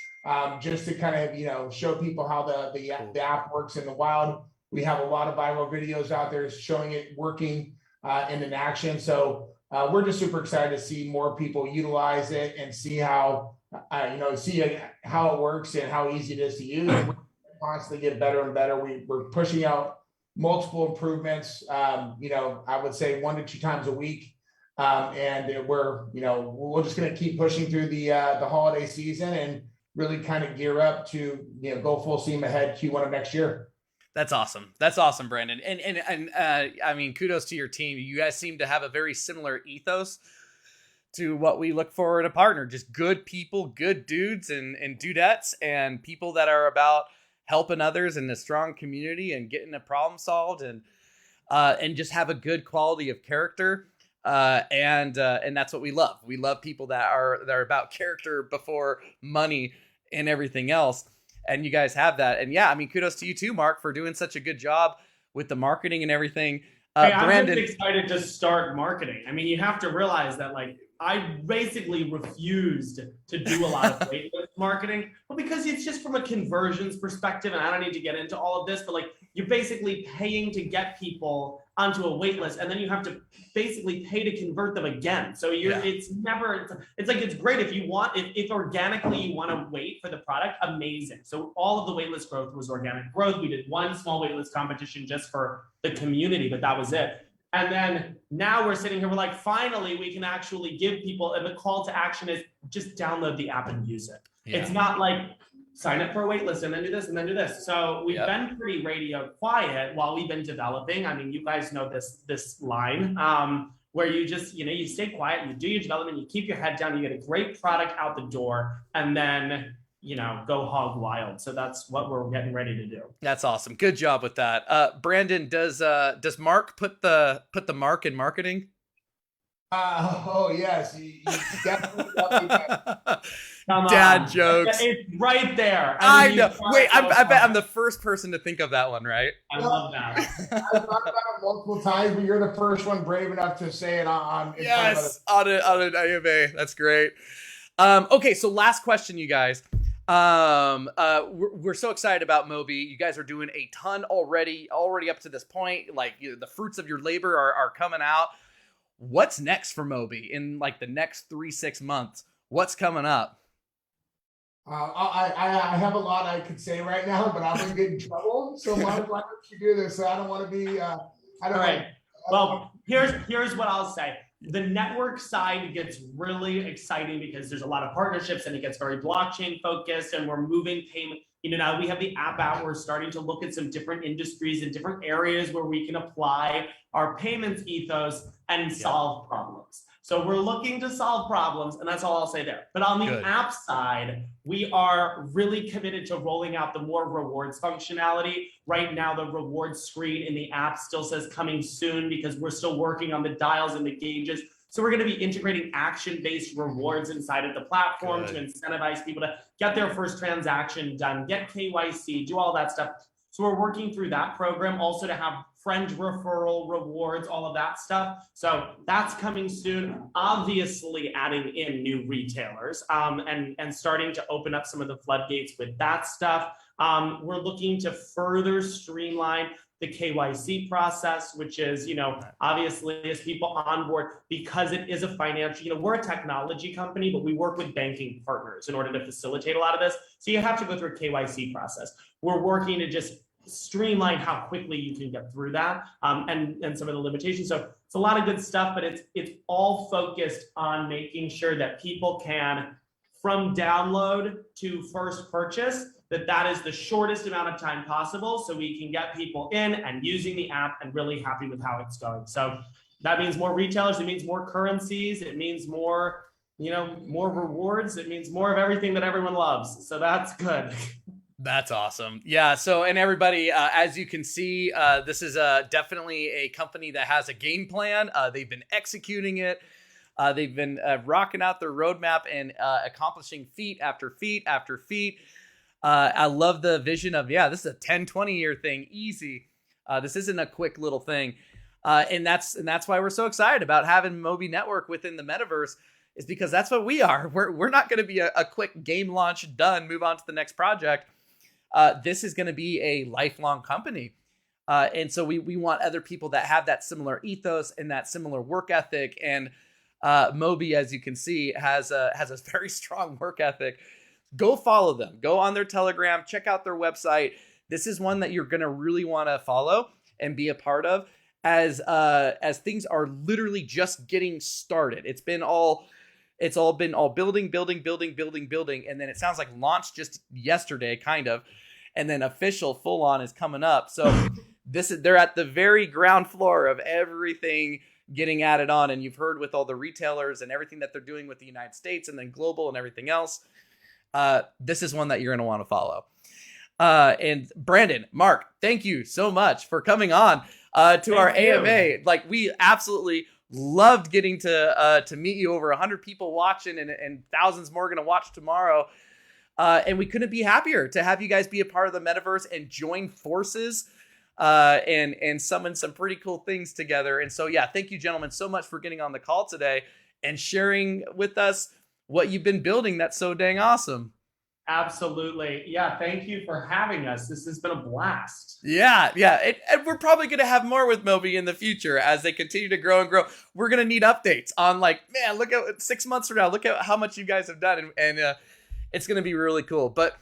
Speaker 4: just to kind of, show people how the app works in the wild. We have a lot of viral videos out there showing it working and in action. So we're just super excited to see more people utilize it and see how, how it works and how easy it is to use. And constantly get better and better. We're pushing out multiple improvements, I would say 1 to 2 times a week. And we're just going to keep pushing through the holiday season and really kind of gear up to, go full steam ahead Q1 of next year.
Speaker 2: That's awesome. That's awesome, Brandon. And I mean, kudos to your team. You guys seem to have a very similar ethos to what we look for in a partner. Just good people, good dudes and dudettes, and people that are about helping others in a strong community and getting a problem solved, and just have a good quality of character. And that's what we love. We love people that are about character before money and everything else. And you guys have that. And yeah, I mean, kudos to you too, Mark, for doing such a good job with the marketing and everything.
Speaker 3: Hey, I'm
Speaker 2: Brandon,
Speaker 3: really excited to start marketing. I mean, you have to realize that, like, I basically refused to do a lot of waitlist marketing, but because it's just from a conversions perspective, and I don't need to get into all of this, but like, you're basically paying to get people onto a waitlist, and then you have to basically pay to convert them again. So it's like, it's great if you want, if organically you want to wait for the product, amazing. So all of the waitlist growth was organic growth. We did one small waitlist competition just for the community, but that was it. And then now we're sitting here, we're like, finally, we can actually give people, and the call to action is just download the app and use it. Yeah. It's not like sign up for a waitlist and then do this and then do this. So we've been pretty radio quiet while we've been developing. I mean, you guys know this line where you just, you stay quiet, you do your development, you keep your head down, you get a great product out the door, and then go hog wild. So that's what we're getting ready to do. That's awesome. Good job with that. Brandon, does Mark put the mark in marketing?
Speaker 4: Oh yes, you definitely
Speaker 2: Dad jokes.
Speaker 3: It's right there.
Speaker 2: I know. Wait, I bet I'm the first person to think of that one, right?
Speaker 3: I love that.
Speaker 4: I've thought about it multiple times, but you're the first one brave enough to say it on
Speaker 2: an AMA. That's great. Okay, so last question, you guys. We're so excited about Mobie. You guys are doing a ton already up to this point. Like, the fruits of your labor are coming out. What's next for Mobie in like the next 3-6 months? What's coming up?
Speaker 4: I have a lot I could say right now, but I'm gonna get in trouble. So why don't you do this? I don't want to be. Well,
Speaker 3: here's what I'll say. The network side gets really exciting because there's a lot of partnerships and it gets very blockchain focused, and we're moving payment. Now we have the app out. We're starting to look at some different industries and different areas where we can apply our payments ethos and solve problems. So we're looking to solve problems, and that's all I'll say there. But on the app side, we are really committed to rolling out the more rewards functionality. Right now, the rewards screen in the app still says coming soon because we're still working on the dials and the gauges. So we're going to be integrating action-based rewards inside of the platform to incentivize people to get their first transaction done, get KYC, do all that stuff. So we're working through that program, also to have friend referral rewards, all of that stuff. So that's coming soon. Obviously, adding in new retailers and starting to open up some of the floodgates with that stuff. We're looking to further streamline the KYC process, which is, obviously as people onboard, because it is a financial, we're a technology company, but we work with banking partners in order to facilitate a lot of this. So you have to go through a KYC process. We're working to just streamline how quickly you can get through that and some of the limitations. So it's a lot of good stuff, but it's all focused on making sure that people can, from download to first purchase, that is the shortest amount of time possible, so we can get people in and using the app and really happy with how it's going. So that means more retailers, it means more currencies, it means more, more rewards, it means more of everything that everyone loves. So that's good. That's awesome. Yeah. So, and everybody, as you can see, this is definitely a company that has a game plan. They've been executing it. They've been rocking out their roadmap and accomplishing feat after feat after feat. I love the vision of, this is a 10, 20 year thing. Easy. This isn't a quick little thing. And that's why we're so excited about having Mobie Network within the metaverse, is because that's what we are. We're not going to be a quick game launch, done, move on to the next project. This is going to be a lifelong company. And so we want other people that have that similar ethos and that similar work ethic. And Mobie, as you can see, has a very strong work ethic. Go follow them. Go on their Telegram. Check out their website. This is one that you're going to really want to follow and be a part of as things are literally just getting started. It's all been building. And then it sounds like launched just yesterday, kind of.
Speaker 2: and then official full on is coming up. So they're at the very ground floor of everything getting added on. And you've heard with all the retailers and everything that they're doing with the United States and then global and everything else. This is one that you're going to want to follow. And Brandon, Mark, thank you so much for coming on to our AMA. Like, we absolutely loved getting to meet you. Over 100 people watching and thousands more going to watch tomorrow. And we couldn't be happier to have you guys be a part of the metaverse and join forces and summon some pretty cool things together. And so, yeah, thank you, gentlemen, so much for getting on the call today and sharing with us what you've been building. That's so dang awesome.
Speaker 3: Absolutely. Yeah. Thank you for having us. This has been a blast.
Speaker 2: Yeah. And we're probably going to have more with Mobie in the future as they continue to grow and grow. We're going to need updates on, like, man, look at 6 months from now, look at how much you guys have done. And it's going to be really cool. But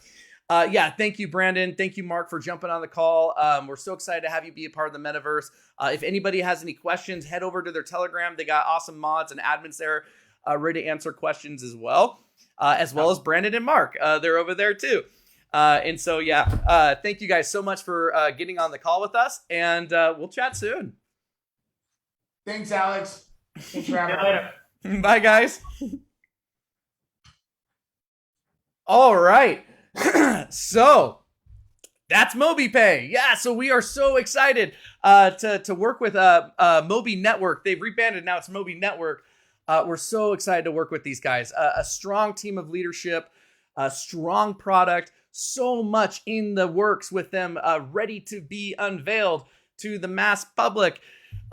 Speaker 2: yeah, thank you, Brandon. Thank you, Mark, for jumping on the call. We're so excited to have you be a part of the metaverse. If anybody has any questions, head over to their Telegram. They got awesome mods and admins there ready to answer questions as well as Brandon and Mark. They're over there too. And so, yeah, thank you guys so much for getting on the call with us, and we'll chat soon.
Speaker 4: Thanks, Alex. Thanks for having me.
Speaker 2: Bye, guys. All right. So that's MobiePay. Yeah, so we are so excited to work with Mobie Network. They've rebranded, now it's Mobie Network. We're so excited to work with these guys. A strong team of leadership, a strong product, so much in the works with them, ready to be unveiled to the mass public.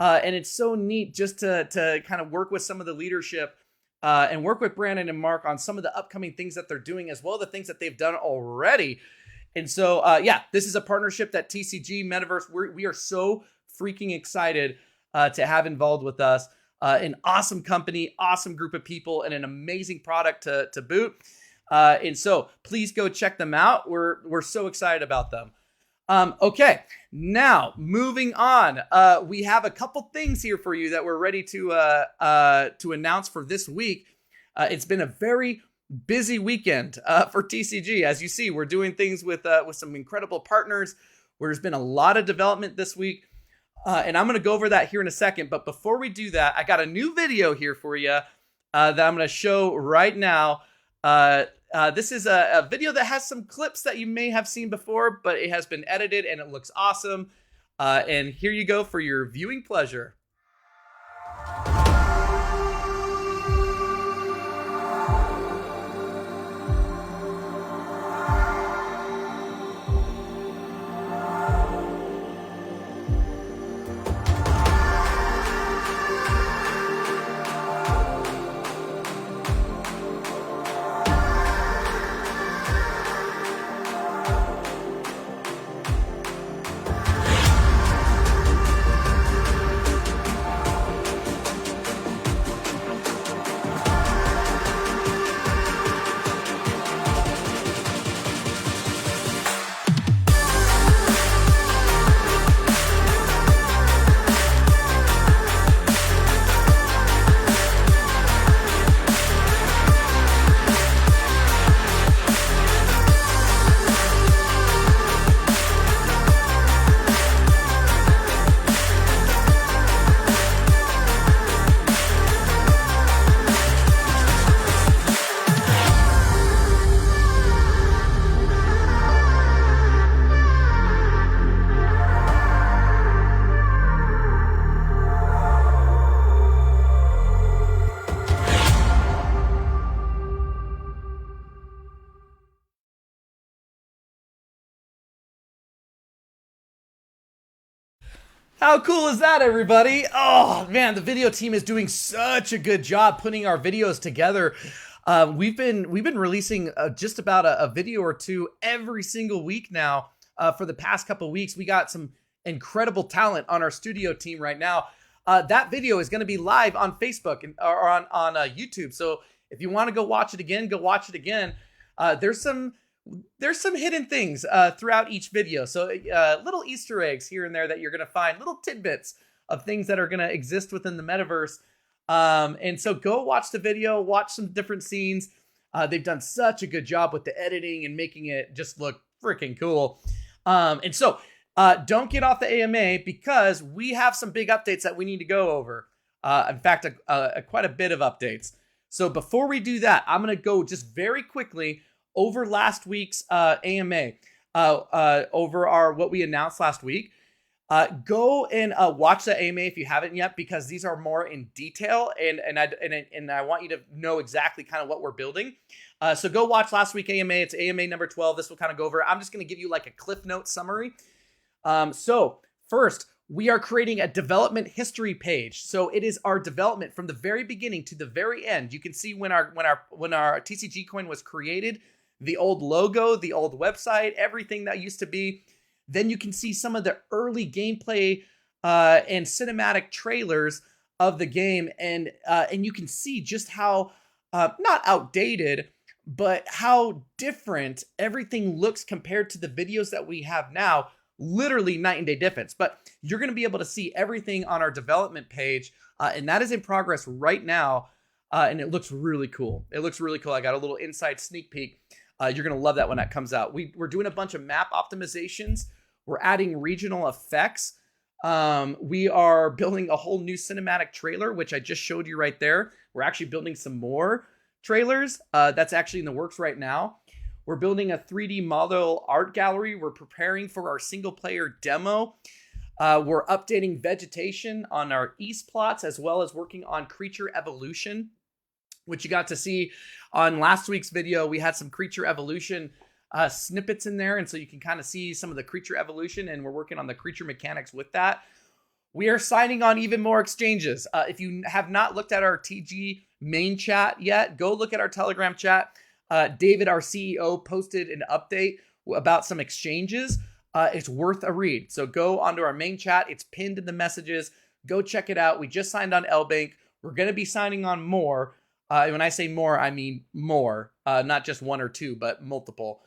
Speaker 2: And it's so neat just to kind of work with some of the leadership and work with Brandon and Mark on some of the upcoming things that they're doing, as well as the things that they've done already. And so, yeah, this is a partnership that TCG Metaverse, we are so freaking excited to have involved with us. An awesome company, awesome group of people, and an amazing product to boot. And so please go check them out. We're so excited about them. Okay, now moving on. We have a couple things here for you that we're ready to announce for this week. It's been a very busy weekend for TCG. As you see, we're doing things with some incredible partners where there's been a lot of development this week. And I'm going to go over that here in a second. But before we do that, I got a new video here for you that I'm going to show right now. This is a video that has some clips that you may have seen before, but it has been edited and it looks awesome. And here you go for your viewing pleasure. How cool is that, everybody? Oh, man, the video team is doing such a good job putting our videos together. We've been releasing just about a video or two every single week now for the past couple of weeks. We got some incredible talent on our studio team right now. That video is going to be live on Facebook or on YouTube. So if you want to go watch it again, go watch it again. There's some hidden things throughout each video. So little Easter eggs here and there that you're going to find, little tidbits of things that are going to exist within the metaverse. And so go watch the video, watch some different scenes. They've done such a good job with the editing and making it just look freaking cool. And so don't get off the AMA because we have some big updates that we need to go over. In fact, quite a bit of updates. So before we do that, I'm going to go just very quickly over last week's AMA, over what we announced last week. Go and watch the AMA if you haven't yet, because these are more in detail, and I want you to know exactly kind of what we're building. So go watch last week AMA. It's AMA number 12. This will kind of go over. I'm just going to give you like a Cliff Note summary. So first, we are creating a development history page. So it is our development from the very beginning to the very end. You can see when our TCG coin was created, the old logo, the old website, everything that used to be. Then you can see some of the early gameplay and cinematic trailers of the game, and you can see just how not outdated, but how different everything looks compared to the videos that we have now. Literally night and day difference. But you're going to be able to see everything on our development page, and that is in progress right now, and it looks really cool. It looks really cool. I got a little inside sneak peek. You're going to love that when that comes out. We're doing a bunch of map optimizations. We're adding regional effects. We are building a whole new cinematic trailer, which I just showed you right there. We're actually building some more trailers. That's actually in the works right now. We're building a 3D model art gallery. We're preparing for our single player demo. We're updating vegetation on our east plots, as well as working on creature evolution, which you got to see on last week's video. We had some creature evolution snippets in there, and so you can kind of see some of the creature evolution, and we're working on the creature mechanics with that. We are signing on even more exchanges. If you have not looked at our TG main chat yet, go look at our Telegram chat. David, our CEO, posted an update about some exchanges. It's worth a read. So go onto our main chat. It's pinned in the messages. Go check it out. We just signed on LBank. We're going to be signing on more. When I say more, I mean more, not just one or two, but multiple.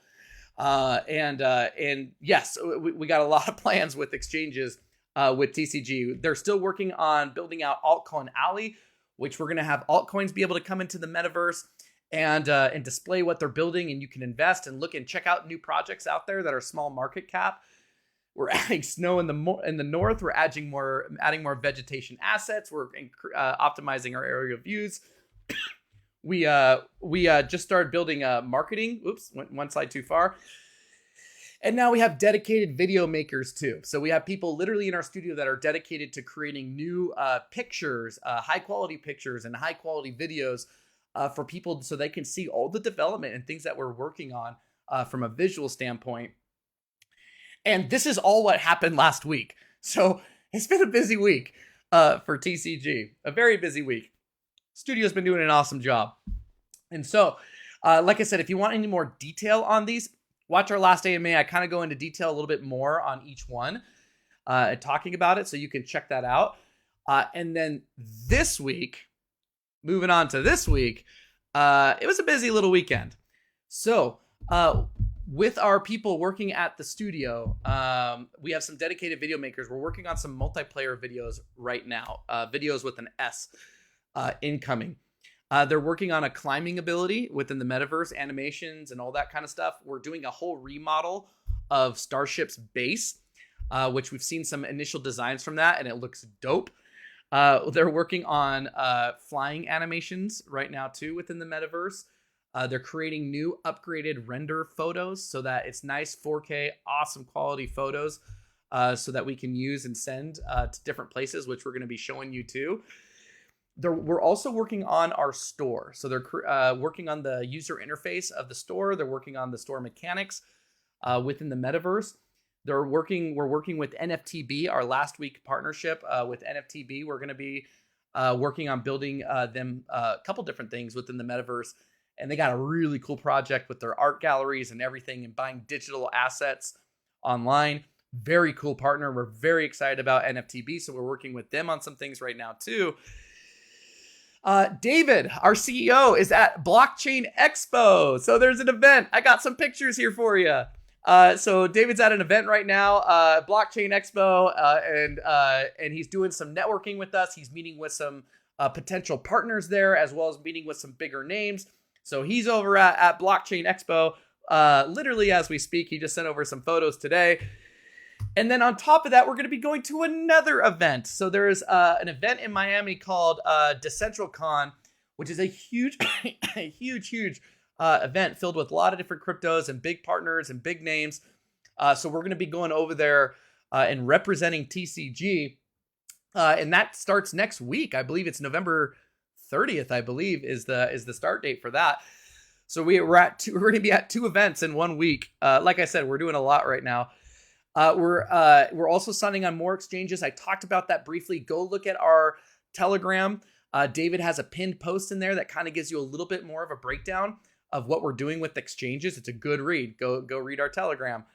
Speaker 2: And yes, we got a lot of plans with exchanges with TCG. They're still working on building out Altcoin Alley, which we're going to have altcoins be able to come into the metaverse and display what they're building, and you can invest and look and check out new projects out there that are small market cap. We're adding snow in the north. We're adding more vegetation assets. We're optimizing our area of views. We just started building marketing. Oops, went one slide too far. And now we have dedicated video makers too. So we have people literally in our studio that are dedicated to creating new pictures, high quality pictures and high quality videos for people, so they can see all the development and things that we're working on from a visual standpoint. And this is all what happened last week. So it's been a busy week for TCG, a very busy week. Studio's been doing an awesome job. And so, like I said, if you want any more detail on these, watch our last AMA. I kind of go into detail a little bit more on each one, talking about it, so you can check that out. And then this week, moving on to this week, it was a busy little weekend. So, with our people working at the studio, we have some dedicated video makers. We're working on some multiplayer videos right now, videos with an S. Incoming. They're working on a climbing ability within the metaverse, animations and all that kind of stuff. We're doing a whole remodel of Starship's base, which we've seen some initial designs from that, and it looks dope. They're working on flying animations right now too within the metaverse. They're creating new upgraded render photos so that it's nice 4K, awesome quality photos, so that we can use and send to different places, which we're going to be showing you too. We're also working on our store. So they're working on the user interface of the store. They're working on the store mechanics within the metaverse. We're working with NFTB, our last week partnership with NFTB. We're going to be working on building them a couple different things within the metaverse. And they got a really cool project with their art galleries and everything, and buying digital assets online. Very cool partner. We're very excited about NFTB. So we're working with them on some things right now too. David, our CEO, is at Blockchain Expo. So there's an event. I got some pictures here for you. So David's at an event right now, Blockchain Expo, and he's doing some networking with us. He's meeting with some potential partners there, as well as meeting with some bigger names. So he's over at Blockchain Expo. literally as we speak. He just sent over some photos today. And then on top of that, we're going to be going to another event. So there's an event in Miami called DecentralCon, which is a huge, huge event filled with a lot of different cryptos and big partners and big names. So we're going to be going over there and representing TCG. And that starts next week. I believe it's November 30th, I believe, is the start date for that. So we're going to be at 2 events in 1 week. Like I said, we're doing a lot right now. We're also signing on more exchanges. I talked about that briefly. Go look at our Telegram. David has a pinned post in there that kind of gives you a little bit more of a breakdown of what we're doing with exchanges. It's a good read. Go read our Telegram.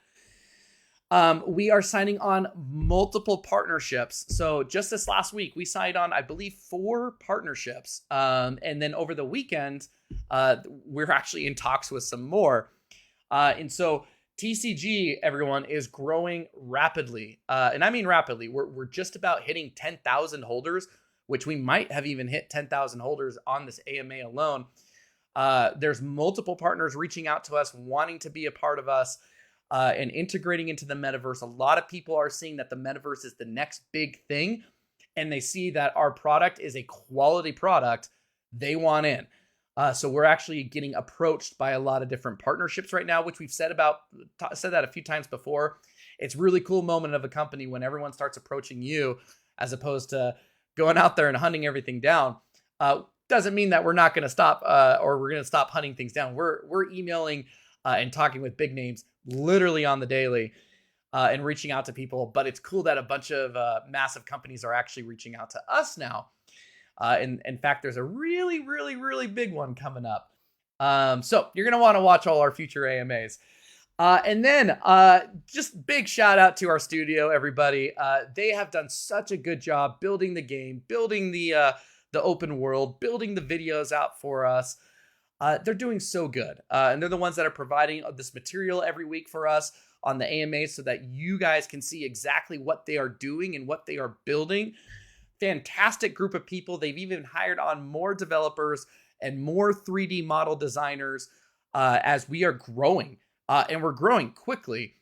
Speaker 2: We are signing on multiple partnerships. So just this last week, we signed on, I believe, 4 partnerships. And then over the weekend, we're actually in talks with some more. And so TCG, everyone, is growing rapidly. And I mean rapidly. We're just about hitting 10,000 holders, which we might have even hit 10,000 holders on this AMA alone. There's multiple partners reaching out to us, wanting to be a part of us and integrating into the metaverse. A lot of people are seeing that the metaverse is the next big thing, and they see that our product is a quality product. They want in. So we're actually getting approached by a lot of different partnerships right now, which we've said that a few times before. It's really cool moment of a company when everyone starts approaching you as opposed to going out there and hunting everything down. Doesn't mean that we're not going to stop or we're going to stop hunting things down. We're emailing and talking with big names literally on the daily and reaching out to people. But it's cool that a bunch of massive companies are actually reaching out to us now. And in fact, there's a really, really, really big one coming up. So you're going to want to watch all our future AMAs. And then just big shout out to our studio, everybody. They have done such a good job building the game, building the open world, building the videos out for us. They're doing so good. And they're the ones that are providing this material every week for us on the AMA so that you guys can see exactly what they are doing and what they are building. Fantastic group of people. They've even hired on more developers and more 3D model designers as we are growing. And we're growing quickly,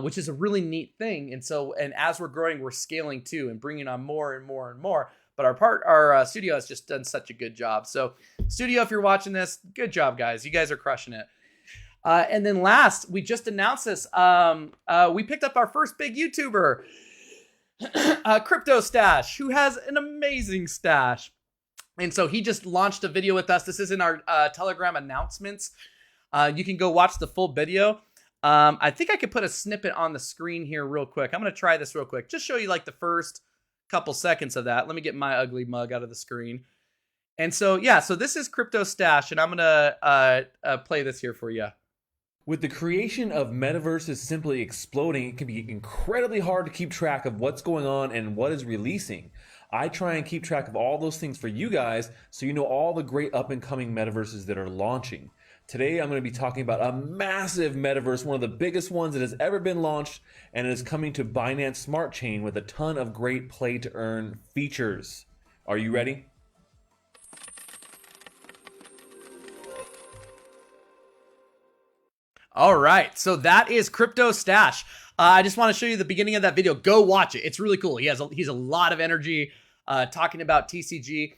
Speaker 2: which is a really neat thing. And as we're growing, we're scaling too and bringing on more and more and more. But our studio has just done such a good job. So studio, if you're watching this, good job, guys. You guys are crushing it. And then last, we just announced this. We picked up our first big YouTuber, Crypto Stash, who has an amazing stash. And so he just launched a video with us. This is in our Telegram announcements. You can go watch the full video. I think I could put a snippet on the screen here real quick. I'm going to try this real quick. Just show you like the first couple seconds of that. Let me get my ugly mug out of the screen. And so, yeah, so this is Crypto Stash, and I'm going to play this here for you.
Speaker 5: With the creation of metaverses simply exploding, it can be incredibly hard to keep track of what's going on and what is releasing. I try and keep track of all those things for you guys so you know all the great up-and-coming metaverses that are launching. Today, I'm going to be talking about a massive metaverse, one of the biggest ones that has ever been launched, and it is coming to Binance Smart Chain with a ton of great play-to-earn features. Are you ready?
Speaker 2: All right, so that is Crypto Stash. I just want to show you the beginning of that video. Go watch it. It's really cool. He's a lot of energy talking about TCG.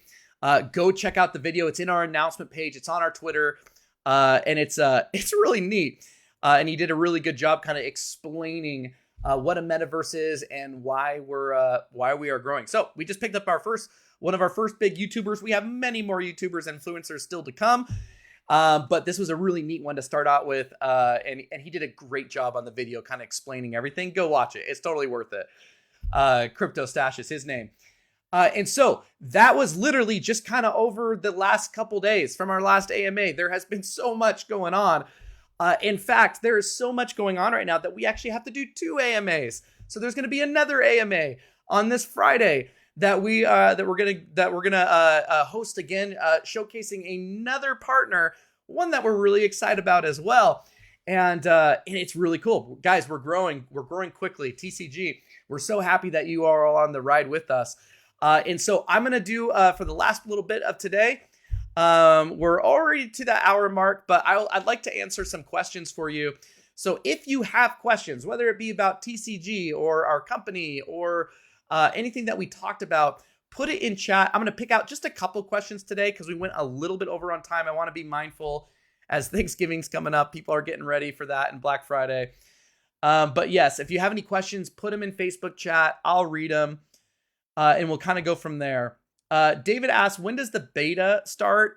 Speaker 2: Go check out the video. It's in our announcement page. It's on our Twitter. And it's really neat. And he did a really good job kind of explaining what a metaverse is and why we are growing. So we just picked up one of our first big YouTubers. We have many more YouTubers and influencers still to come. But this was a really neat one to start out with. And he did a great job on the video, kind of explaining everything. Go watch it. It's totally worth it. Crypto Stash is his name. And so that was literally just kind of over the last couple days from our last AMA. There has been so much going on. In fact, there is so much going on right now that we actually have to do 2 AMAs. So there's going to be another AMA on this Friday that we're gonna host again, showcasing another partner, one that we're really excited about as well. And it's really cool, guys. We're growing quickly. TCG, we're so happy that you are all on the ride with us. And so I'm going to do, for the last little bit of today, We're already to the hour mark, but I'd like to answer some questions for you. So if you have questions, whether it be about TCG or our company or anything that we talked about, put it in chat. I'm going to pick out just a couple questions today because we went a little bit over on time. I want to be mindful as Thanksgiving's coming up. People are getting ready for that and Black Friday. But yes, if you have any questions, put them in Facebook chat. I'll read them and we'll kind of go from there. David asked, when does the beta start?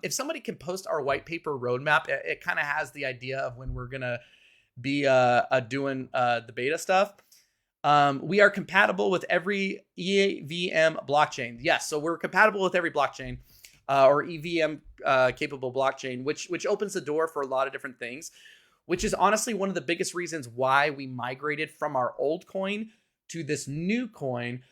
Speaker 2: If somebody can post our white paper roadmap, it kind of has the idea of when we're going to be doing the beta stuff. We are compatible with every EVM blockchain. Yes, so we're compatible with every blockchain or EVM capable blockchain, which opens the door for a lot of different things, which is honestly one of the biggest reasons why we migrated from our old coin to this new coin.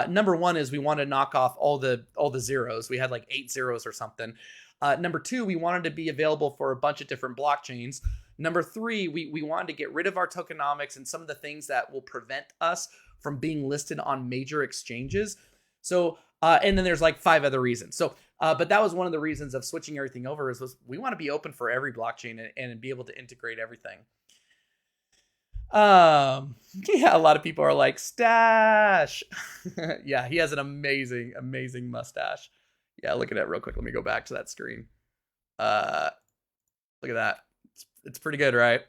Speaker 2: Number one is we want to knock off all the zeros. We had like 8 zeros or something. Number two, we wanted to be available for a bunch of different blockchains. Number three, we wanted to get rid of our tokenomics and some of the things that will prevent us from being listed on major exchanges. So, and then there's like 5 other reasons. So, but that was one of the reasons of switching everything over was we want to be open for every blockchain and be able to integrate everything. Yeah, a lot of people are like, Stash. Yeah, he has an amazing mustache. Yeah, look at it real quick. Let me go back to that screen. Look at that. It's pretty good, right?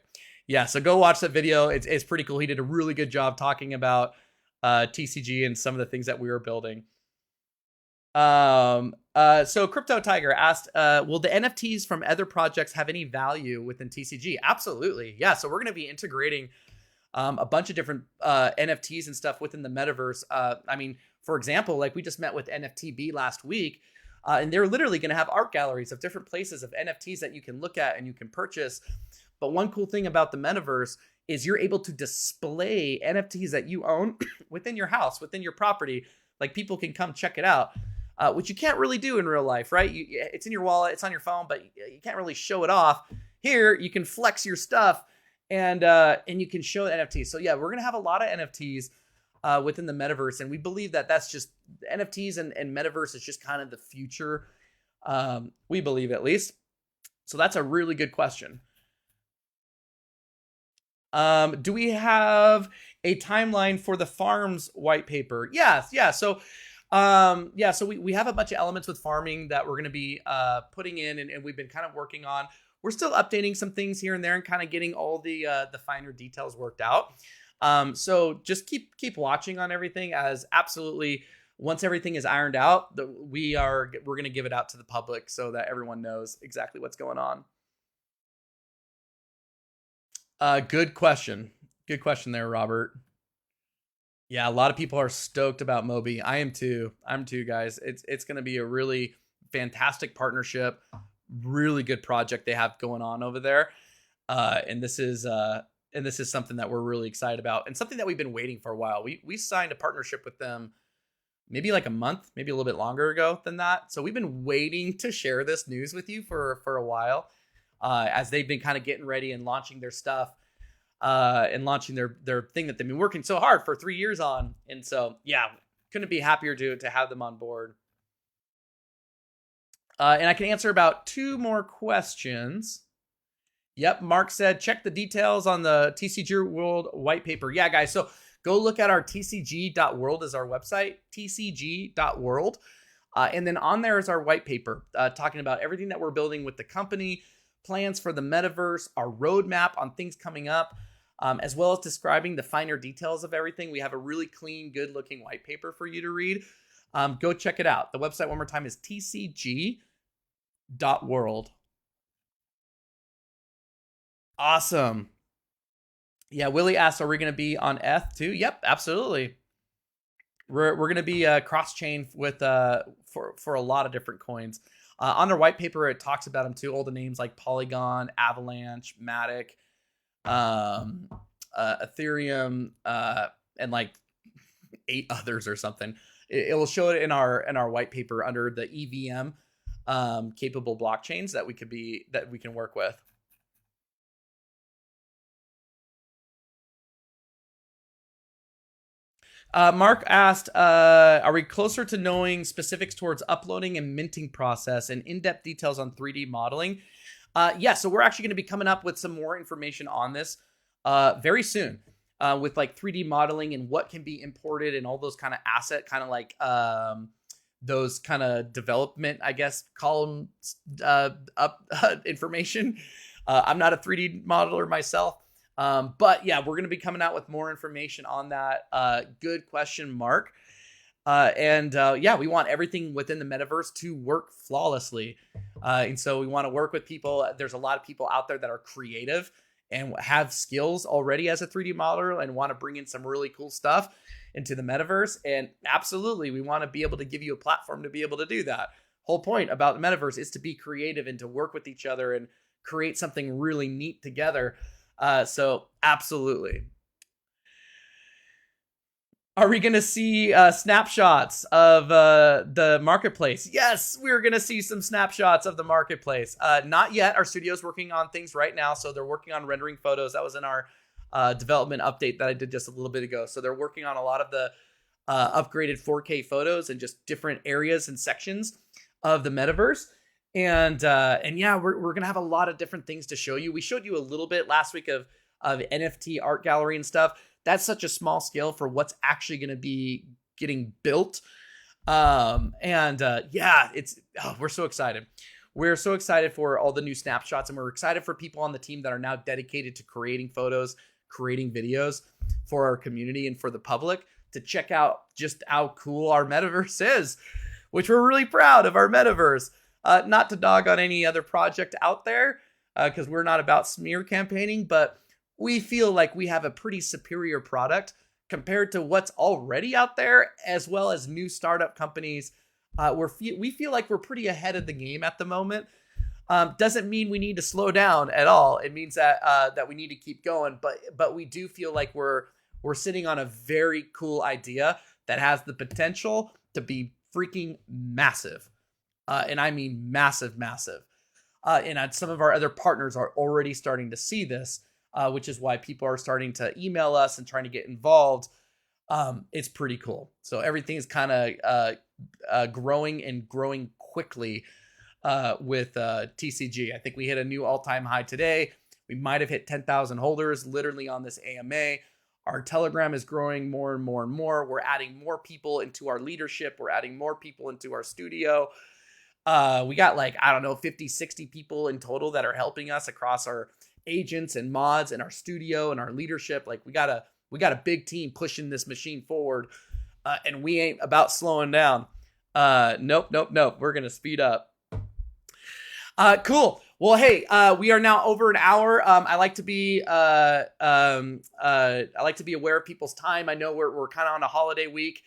Speaker 2: Yeah, so go watch that video. It's pretty cool. He did a really good job talking about TCG and some of the things that we were building. So Crypto Tiger asked, will the NFTs from other projects have any value within TCG? Absolutely. Yeah, so we're going to be integrating a bunch of different NFTs and stuff within the metaverse. I mean, for example, like we just met with NFTB last week, and they're literally going to have art galleries of different places of NFTs that you can look at and you can purchase. But one cool thing about the metaverse is you're able to display NFTs that you own within your house, within your property. Like people can come check it out, which you can't really do in real life, right? It's in your wallet, it's on your phone, but you can't really show it off. Here, you can flex your stuff and you can show the NFTs. So yeah, we're gonna have a lot of NFTs within the metaverse, and we believe that that's just NFTs and metaverse is just kind of the future. We believe, at least. So that's a really good question. Do we have a timeline for the farms white paper? Yes, yeah. So so we have a bunch of elements with farming that we're gonna be putting in, and we've been kind of working on. We're still updating some things here and there and kind of getting all the finer details worked out. So just keep watching on everything, as absolutely once everything is ironed out, we're going to give it out to the public so that everyone knows exactly what's going on. Good question. Good question there, Robert. Yeah, a lot of people are stoked about Mobie. I am too. Guys. It's going to be a really fantastic partnership. Really good project they have going on over there. And this is something that we're really excited about, and something that we've been waiting for a while. We signed a partnership with them maybe like a month, maybe a little bit longer ago than that. So we've been waiting to share this news with you for a while, as they've been kind of getting ready and launching their stuff, and launching their thing that they've been working so hard for 3 years on. And so, yeah, couldn't be happier to have them on board. And I can answer about 2 more questions. Yep, Mark said, check the details on the TCG World white paper. Yeah, guys, so go look at our tcg.world is our website, tcg.world. And then on there is our white paper, talking about everything that we're building with the company, plans for the metaverse, our roadmap on things coming up, as well as describing the finer details of everything. We have a really clean, good-looking white paper for you to read. Go check it out. The website, one more time, is tcg.world. Awesome. Yeah, Willie asked, are we going to be on ETH too? Yep, absolutely. We're going to be cross-chain with for a lot of different coins. On our white paper, it talks about them too. All the names like Polygon, Avalanche, Matic, Ethereum, and like 8 others or something. It will show it in our white paper under the EVM capable blockchains that we can work with. Mark asked, are we closer to knowing specifics towards uploading and minting process and in-depth details on 3D modeling? Yeah, so we're actually going to be coming up with some more information on this very soon with like 3D modeling and what can be imported and all those kind of asset, kind of like those kind of development, I guess, column information. I'm not a 3D modeler myself. But yeah, we're going to be coming out with more information on that. Good question, Mark. Yeah, we want everything within the metaverse to work flawlessly. And so we want to work with people. There's a lot of people out there that are creative and have skills already as a 3D modeler and want to bring in some really cool stuff into the metaverse. And absolutely, we want to be able to give you a platform to be able to do that. Whole point about the metaverse is to be creative and to work with each other and create something really neat together. So absolutely. Are we going to see snapshots of the marketplace? Yes, we're going to see some snapshots of the marketplace. Not yet. Our studio's working on things right now. So they're working on rendering photos. That was in our development update that I did just a little bit ago. So they're working on a lot of the upgraded 4K photos and just different areas and sections of the metaverse. And yeah, we're going to have a lot of different things to show you. We showed you a little bit last week of NFT art gallery and stuff. That's such a small scale for what's actually going to be getting built. Yeah, we're so excited. We're so excited for all the new snapshots, and we're excited for people on the team that are now dedicated to creating photos, creating videos for our community and for the public to check out just how cool our metaverse is, which we're really proud of our metaverse. Not to dog on any other project out there, because we're not about smear campaigning, but we feel like we have a pretty superior product compared to what's already out there, as well as new startup companies. We feel like we're pretty ahead of the game at the moment. Doesn't mean we need to slow down at all. It means that we need to keep going, but we do feel like we're sitting on a very cool idea that has the potential to be freaking massive. And I mean massive, massive. And some of our other partners are already starting to see this, which is why people are starting to email us and trying to get involved. It's pretty cool. So everything is kind of growing and growing quickly with TCG. I think we hit a new all-time high today. We might have hit 10,000 holders literally on this AMA. Our Telegram is growing more and more and more. We're adding more people into our leadership. We're adding more people into our studio. We got 50, 60 people in total that are helping us across our agents and mods and our studio and our leadership. Like we got a big team pushing this machine forward, and we ain't about slowing down. Nope. We're going to speed up. Cool. Well, hey, we are now over an hour. I like to be aware of people's time. I know we're kind of on a holiday week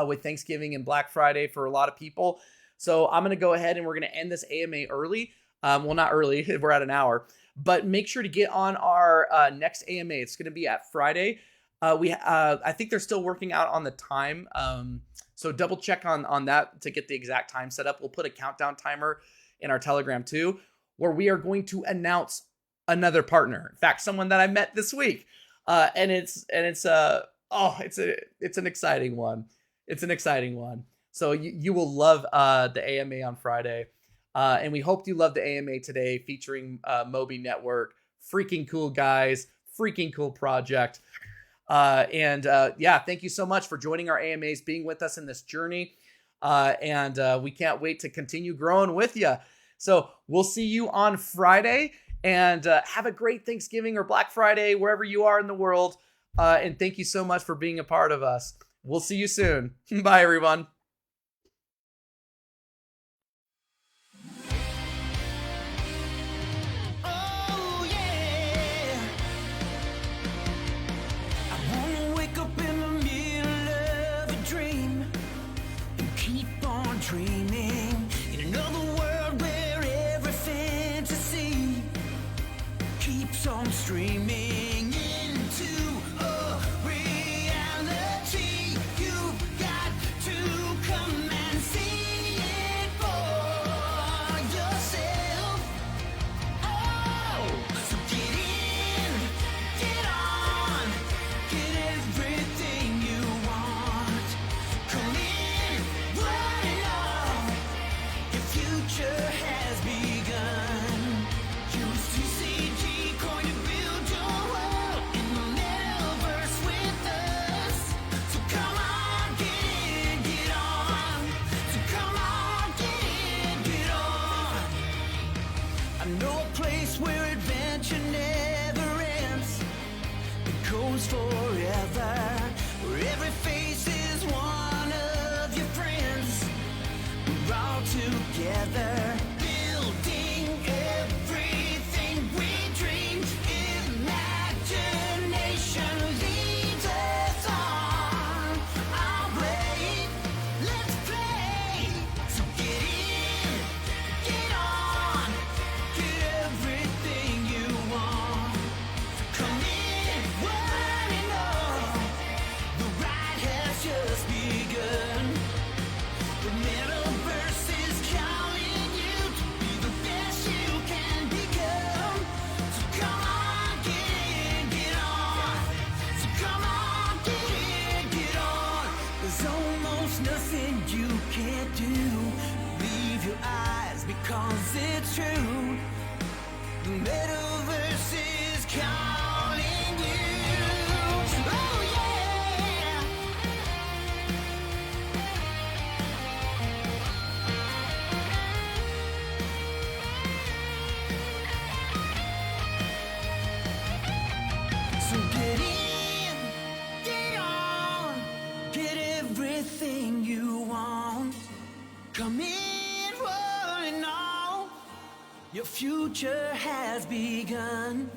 Speaker 2: with Thanksgiving and Black Friday for a lot of people. So I'm going to go ahead and we're going to end this AMA early. Well, not early. We're at an hour. But make sure to get on our next AMA. It's going to be at Friday. I think they're still working out on the time. So double check on that to get the exact time set up. We'll put a countdown timer in our Telegram too, where we are going to announce another partner. In fact, someone that I met this week. And it's an exciting one. It's an exciting one. So you will love the AMA on Friday. And we hope you love the AMA today featuring Mobie Network. Freaking cool guys. Freaking cool project. Thank you so much for joining our AMAs, being with us in this journey. We can't wait to continue growing with you. So we'll see you on Friday. And have a great Thanksgiving or Black Friday, wherever you are in the world. And thank you so much for being a part of us. We'll see you soon. Bye, everyone.
Speaker 1: Oh, yeah. I wanna wake up in the middle of a dream and keep on dreaming in another world where every fantasy keeps on streaming into a reality. You've got to come and see it for yourself. Oh, so get in, get on, get everything you want. goes forever, where every face is one of your friends. We're all together, building everything we dream. Imagination leads us on our way. Let's play. So get in, get on, get everything you want. Come in, one and all. The ride has just begun. The metaverse is calling you to be the best you can become. So come on, get in, get on. So come on, get in, get on. There's almost nothing you can't do. Leave your eyes because it's true. The metaverse is calling you. Oh yeah. So get in, get on, get everything you want. Come in, one and all. Your future has begun.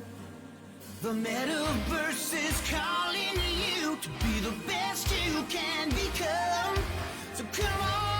Speaker 1: The metaverse is calling you to be the best you can become. So come on.